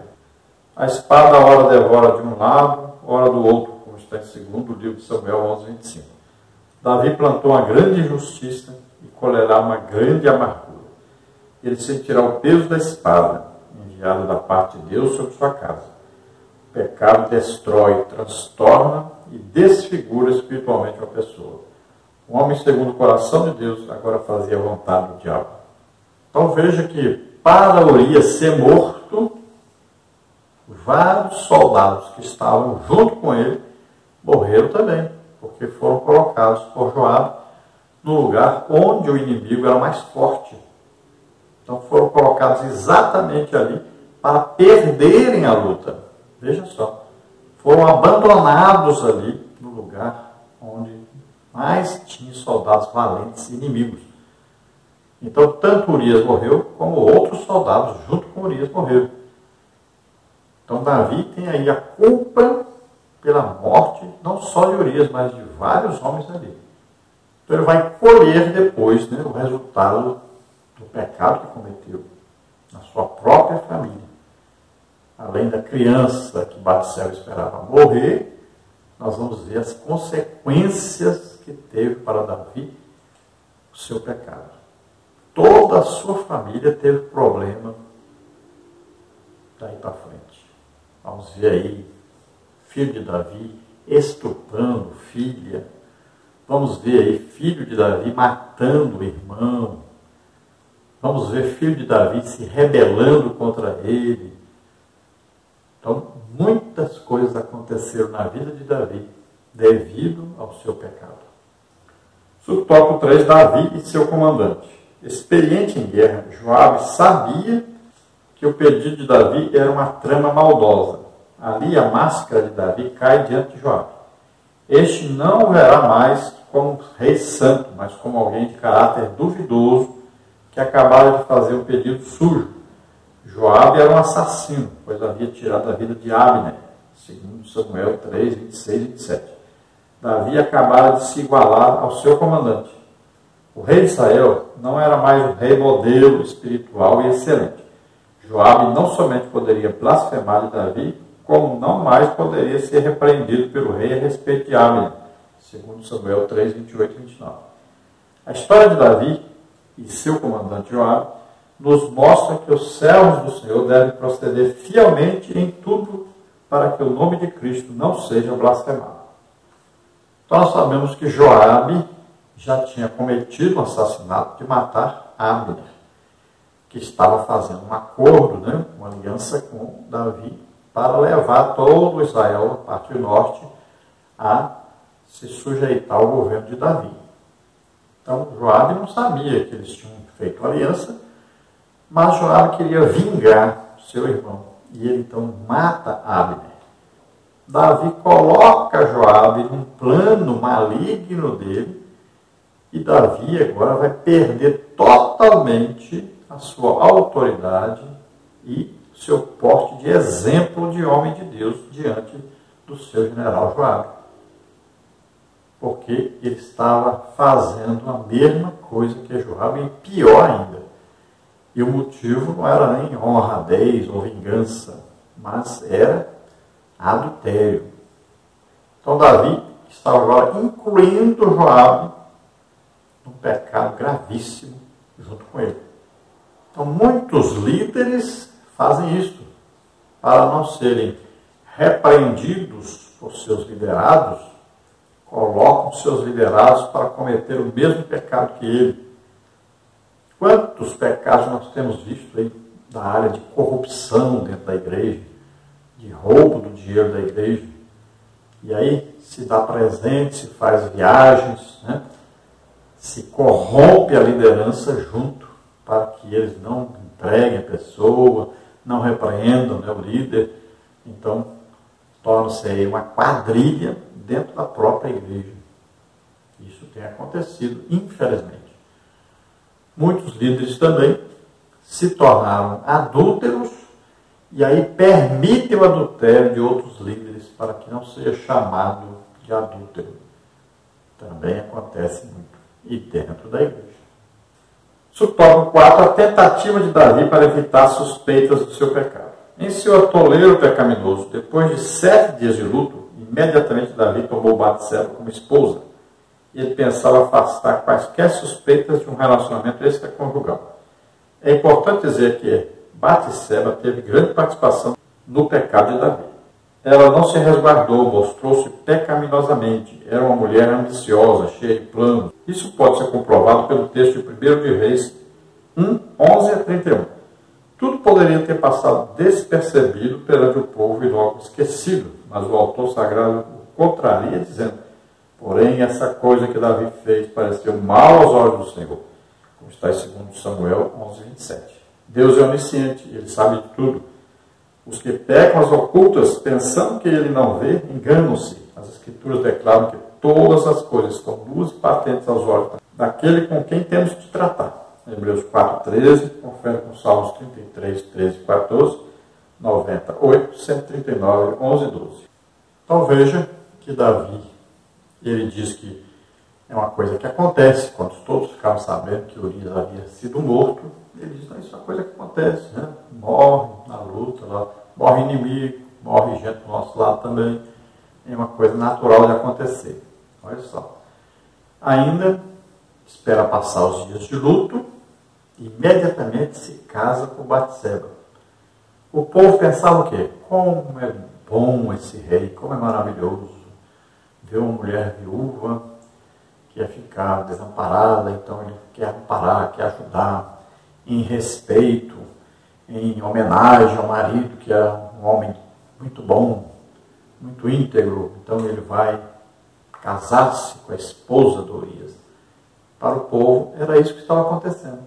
A espada ora devora de um lado, ora do outro, como está em 2 livro de Samuel 11:25. Davi plantou uma grande injustiça e colherá uma grande amargura. Ele sentirá o peso da espada, enviada da parte de Deus sobre sua casa. O pecado destrói, transtorna e desfigura espiritualmente uma pessoa. um homem segundo o coração de Deus, agora fazia a vontade do diabo. Então veja que para Urias ser morto, vários soldados que estavam junto com ele morreram também, porque foram colocados por Joabe no lugar onde o inimigo era mais forte. Então foram colocados exatamente ali para perderem a luta. Veja só, foram abandonados ali no lugar onde mais tinha soldados valentes inimigos. Então tanto Urias morreu, como outros soldados junto com Urias morreram. Então Davi tem aí a culpa pela morte, não só de Urias, mas de vários homens ali. Então ele vai colher depois, né, o resultado do pecado que cometeu na sua própria família. Além da criança que Batseba esperava morrer, nós vamos ver as consequências que teve para Davi o seu pecado. Toda a sua família teve problema daí para frente. Vamos ver aí, filho de Davi estuprando filha. Vamos ver aí, filho de Davi matando o irmão. Vamos ver filho de Davi se rebelando contra ele. Então, muitas coisas aconteceram na vida de Davi devido ao seu pecado. Subtópico 3, Davi e seu comandante. Experiente em guerra, Joabe sabia que o pedido de Davi era uma trama maldosa. Ali a máscara de Davi cai diante de Joabe. Este não o verá mais como rei santo, mas como alguém de caráter duvidoso que acabara de fazer um pedido sujo. Joabe era um assassino, pois havia tirado a vida de Abner, segundo Samuel 3, 26 e 27. Davi acabara de se igualar ao seu comandante. O rei de Israel não era mais um rei modelo espiritual e excelente. Joabe não somente poderia blasfemar de Davi, como não mais poderia ser repreendido pelo rei a respeito de Abner, segundo Samuel 3, 28 e 29. A história de Davi e seu comandante Joabe nos mostra que os servos do Senhor devem proceder fielmente em tudo para que o nome de Cristo não seja blasfemado. Então nós sabemos que Joabe já tinha cometido o assassinato de matar Abner, que estava fazendo um acordo, né, uma aliança com Davi, para levar todo Israel, a parte norte, a se sujeitar ao governo de Davi. Então Joabe não sabia que eles tinham feito aliança, mas Joabe queria vingar seu irmão, e ele então mata Abner. Davi coloca Joabe num plano maligno dele, e Davi agora vai perder totalmente a sua autoridade e seu porte de exemplo de homem de Deus diante do seu general Joabe. Porque ele estava fazendo a mesma coisa que Joabe, e pior ainda. E o motivo não era nem honradez ou vingança, mas era adultério. Então Davi estava agora incluindo Joabe num pecado gravíssimo junto com ele. Então muitos líderes fazem isso para não serem repreendidos por seus liderados, colocam seus liderados para cometer o mesmo pecado que ele. Quantos pecados nós temos visto aí da área de corrupção dentro da igreja, de roubo do dinheiro da igreja, e aí se dá presente, se faz viagens, né? Se corrompe a liderança junto, para que eles não entreguem a pessoa, não repreendam, né, o líder. Então, torna-se aí uma quadrilha dentro da própria igreja. Isso tem acontecido, infelizmente. Muitos líderes também se tornaram adúlteros e aí permitem o adultério de outros líderes para que não seja chamado de adúltero. Também acontece muito. E dentro da igreja. Subtópico 4, a tentativa de Davi para evitar suspeitas do seu pecado. Em seu atoleiro pecaminoso, depois de 7 dias de luto, imediatamente Davi tomou Batseba como esposa. E ele pensava afastar quaisquer suspeitas de um relacionamento extraconjugal. É importante dizer que Batseba teve grande participação no pecado de Davi. Ela não se resguardou, mostrou-se pecaminosamente. Era uma mulher ambiciosa, cheia de planos. Isso pode ser comprovado pelo texto de 1 de Reis 1, 11 a 31. Tudo poderia ter passado despercebido perante o povo e logo esquecido, mas o autor sagrado o contraria, dizendo: porém, essa coisa que Davi fez pareceu mal aos olhos do Senhor, como está em 2 Samuel 11, 27. Deus é onisciente, Ele sabe de tudo. Os que pecam as ocultas, pensando que Ele não vê, enganam-se. As Escrituras declaram que todas as coisas estão nuas e patentes aos olhos daquele com quem temos de tratar. Hebreus 4,13, confere com Salmos 33, 13 e 14, 98, 139, 11 e 12. Então veja que Davi, ele diz que é uma coisa que acontece, quando todos ficaram sabendo que Urias havia sido morto, ele diz: não, isso é uma coisa que acontece, né? Morre na luta, lá, morre inimigo, morre gente do nosso lado também, é uma coisa natural de acontecer. Olha só. Ainda espera passar os dias de luto, imediatamente se casa com Batseba. O povo pensava o quê? Como é bom esse rei, como é maravilhoso ver uma mulher viúva que ia ficar desamparada, então ele quer amparar, quer ajudar, em respeito, em homenagem ao marido, que é um homem muito bom, muito íntegro, então ele vai casar-se com a esposa de Urias. Para o povo era isso que estava acontecendo.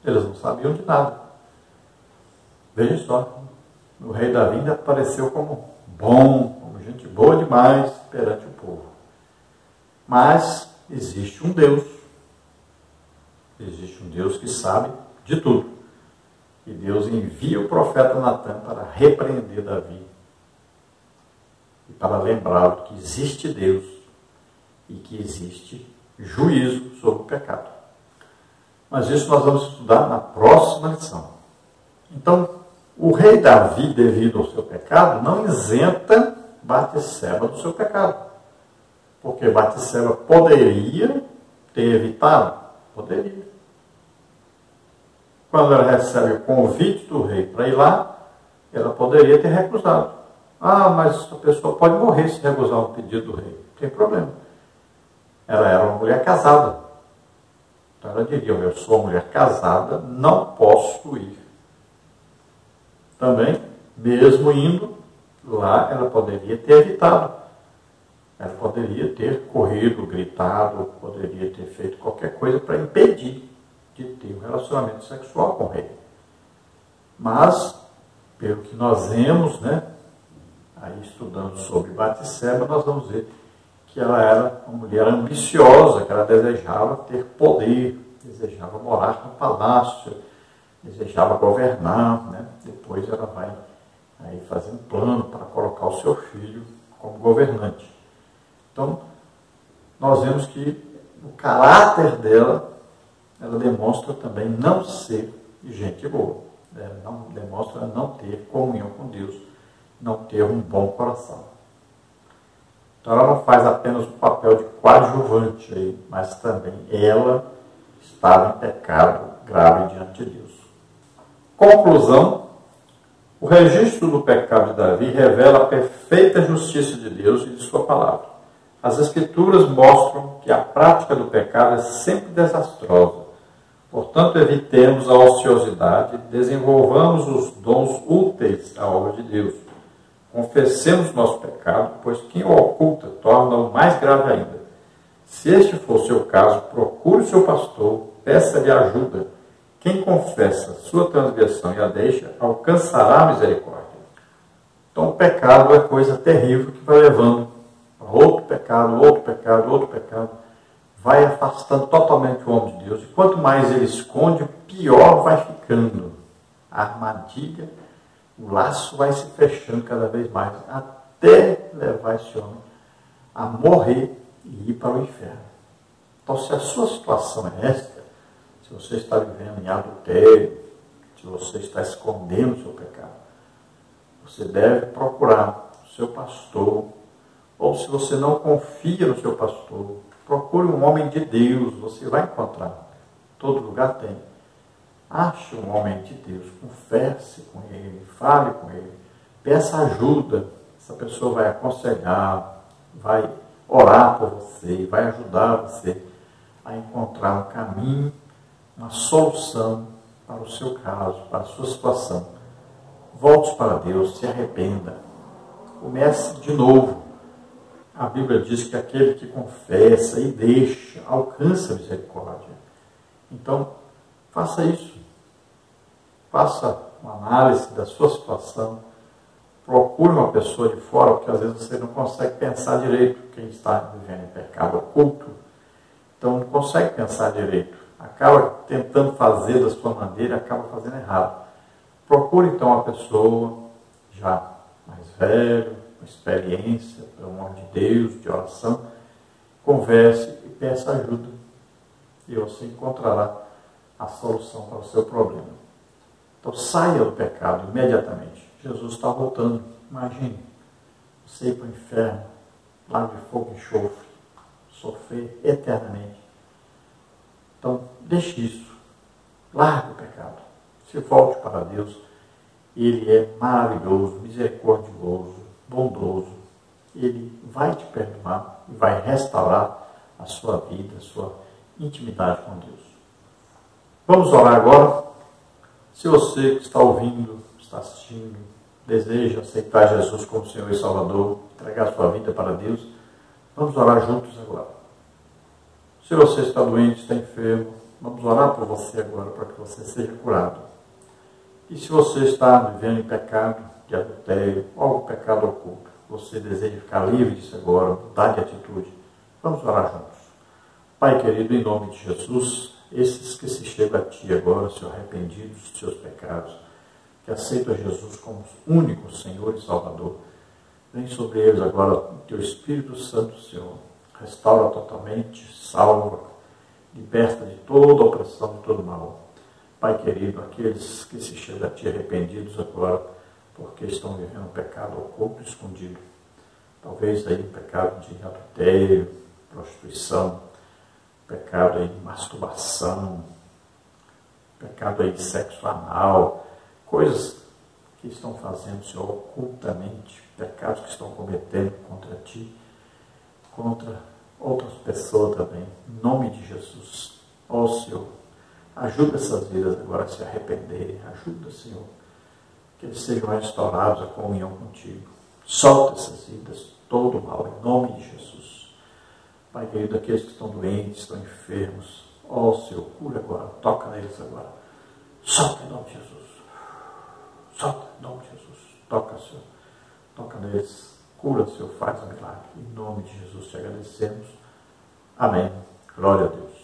Eles não sabiam de nada. Veja só, o rei Davi ainda apareceu como bom, como gente boa demais perante o povo. Mas existe um Deus que sabe de tudo. E Deus envia o profeta Natan para repreender Davi e para lembrá-lo que existe Deus e que existe juízo sobre o pecado. Mas isso nós vamos estudar na próxima lição. Então, o rei Davi, devido ao seu pecado, não isenta Batseba do seu pecado. Porque Batseba poderia ter evitado? Poderia. Quando ela recebe o convite do rei para ir lá, ela poderia ter recusado. Ah, mas a pessoa pode morrer se recusar um pedido do rei. Não tem problema. Ela era uma mulher casada. Então ela diria: eu sou uma mulher casada, não posso ir. Também, mesmo indo lá, ela poderia ter evitado. Ela poderia ter corrido, gritado, poderia ter feito qualquer coisa para impedir de ter um relacionamento sexual com o rei. Mas, pelo que nós vemos, né, aí estudando sobre Batseba, nós vamos ver que ela era uma mulher ambiciosa, que ela desejava ter poder, desejava morar no palácio, desejava governar, né? Depois ela vai aí fazer um plano para colocar o seu filho como governante. Então, nós vemos que o caráter dela, ela demonstra também não ser gente boa. Ela não demonstra não ter comunhão com Deus, não ter um bom coração. Então ela não faz apenas o papel de coadjuvante aí, mas também ela estava em pecado grave diante de Deus. Conclusão: o registro do pecado de Davi revela a perfeita justiça de Deus e de sua palavra. As Escrituras mostram que a prática do pecado é sempre desastrosa. Portanto, evitemos a ociosidade, desenvolvamos os dons úteis à obra de Deus. Confessemos nosso pecado, pois quem o oculta torna-o mais grave ainda. Se este for o seu caso, procure o seu pastor, peça-lhe ajuda. Quem confessa sua transgressão e a deixa, alcançará a misericórdia. Então o pecado é coisa terrível que vai levando a outro pecado, outro pecado, outro pecado. Vai afastando totalmente o homem de Deus. E quanto mais ele esconde, pior vai ficando. A armadilha, o laço vai se fechando cada vez mais, até levar esse homem a morrer e ir para o inferno. Então, se a sua situação é esta, se você está vivendo em adultério, se você está escondendo o seu pecado, você deve procurar o seu pastor, ou se você não confia no seu pastor, procure um homem de Deus, você vai encontrar. Todo lugar tem. Ache um homem de Deus, converse com ele, fale com ele, peça ajuda, essa pessoa vai aconselhar, vai orar por você, vai ajudar você a encontrar um caminho, uma solução para o seu caso, para a sua situação. Volte para Deus, se arrependa, comece de novo. A Bíblia diz que aquele que confessa e deixa, alcança a misericórdia. Então, faça isso. Faça uma análise da sua situação. Procure uma pessoa de fora, porque às vezes você não consegue pensar direito. Quem está vivendo em pecado oculto, então não consegue pensar direito. Acaba tentando fazer da sua maneira, acaba fazendo errado. Procure então uma pessoa já mais velha, com experiência, pelo nome de Deus, de oração. Converse e peça ajuda. E você encontrará a solução para o seu problema. Então saia do pecado imediatamente. Jesus está voltando. Imagine você ir para o inferno, lago de fogo e enxofre, sofrer eternamente. Então deixe isso. Largue o pecado. Se volte para Deus. Ele é maravilhoso, misericordioso, bondoso. Ele vai te perdoar e vai restaurar a sua vida, a sua intimidade com Deus. Vamos orar agora. Se você que está ouvindo, está assistindo, deseja aceitar Jesus como Senhor e Salvador, entregar a sua vida para Deus, vamos orar juntos agora. Se você está doente, está enfermo, vamos orar por você agora, para que você seja curado. E se você está vivendo em pecado de adultério, ou algum pecado oculto, você deseja ficar livre disso agora, mudar de atitude, vamos orar juntos. Pai querido, em nome de Jesus, esses que se chegam a Ti agora, Senhor, arrependidos dos seus pecados, que aceitam Jesus como único Senhor e Salvador, vem sobre eles agora o Teu Espírito Santo, Senhor, restaura totalmente, salva, liberta de toda opressão, de todo mal. Pai querido, aqueles que se chegam a Ti arrependidos agora, porque estão vivendo um pecado oculto e escondido, talvez aí um pecado de adultério, prostituição, pecado aí de masturbação, pecado aí de sexo anal, coisas que estão fazendo, Senhor, ocultamente, pecados que estão cometendo contra Ti, contra outras pessoas também, em nome de Jesus. Ó Senhor, ajuda essas vidas agora a se arrependerem, ajuda, Senhor, que eles sejam restaurados a comunhão contigo. Solta essas vidas, todo o mal, em nome de Jesus. Pai querido, aqueles que estão doentes, estão enfermos, ó Senhor, cura agora, toca neles agora. Solta em nome de Jesus. Solta em nome de Jesus. Toca, Senhor. Toca neles. Cura, Senhor, faz um milagre. Em nome de Jesus te agradecemos. Amém. Glória a Deus.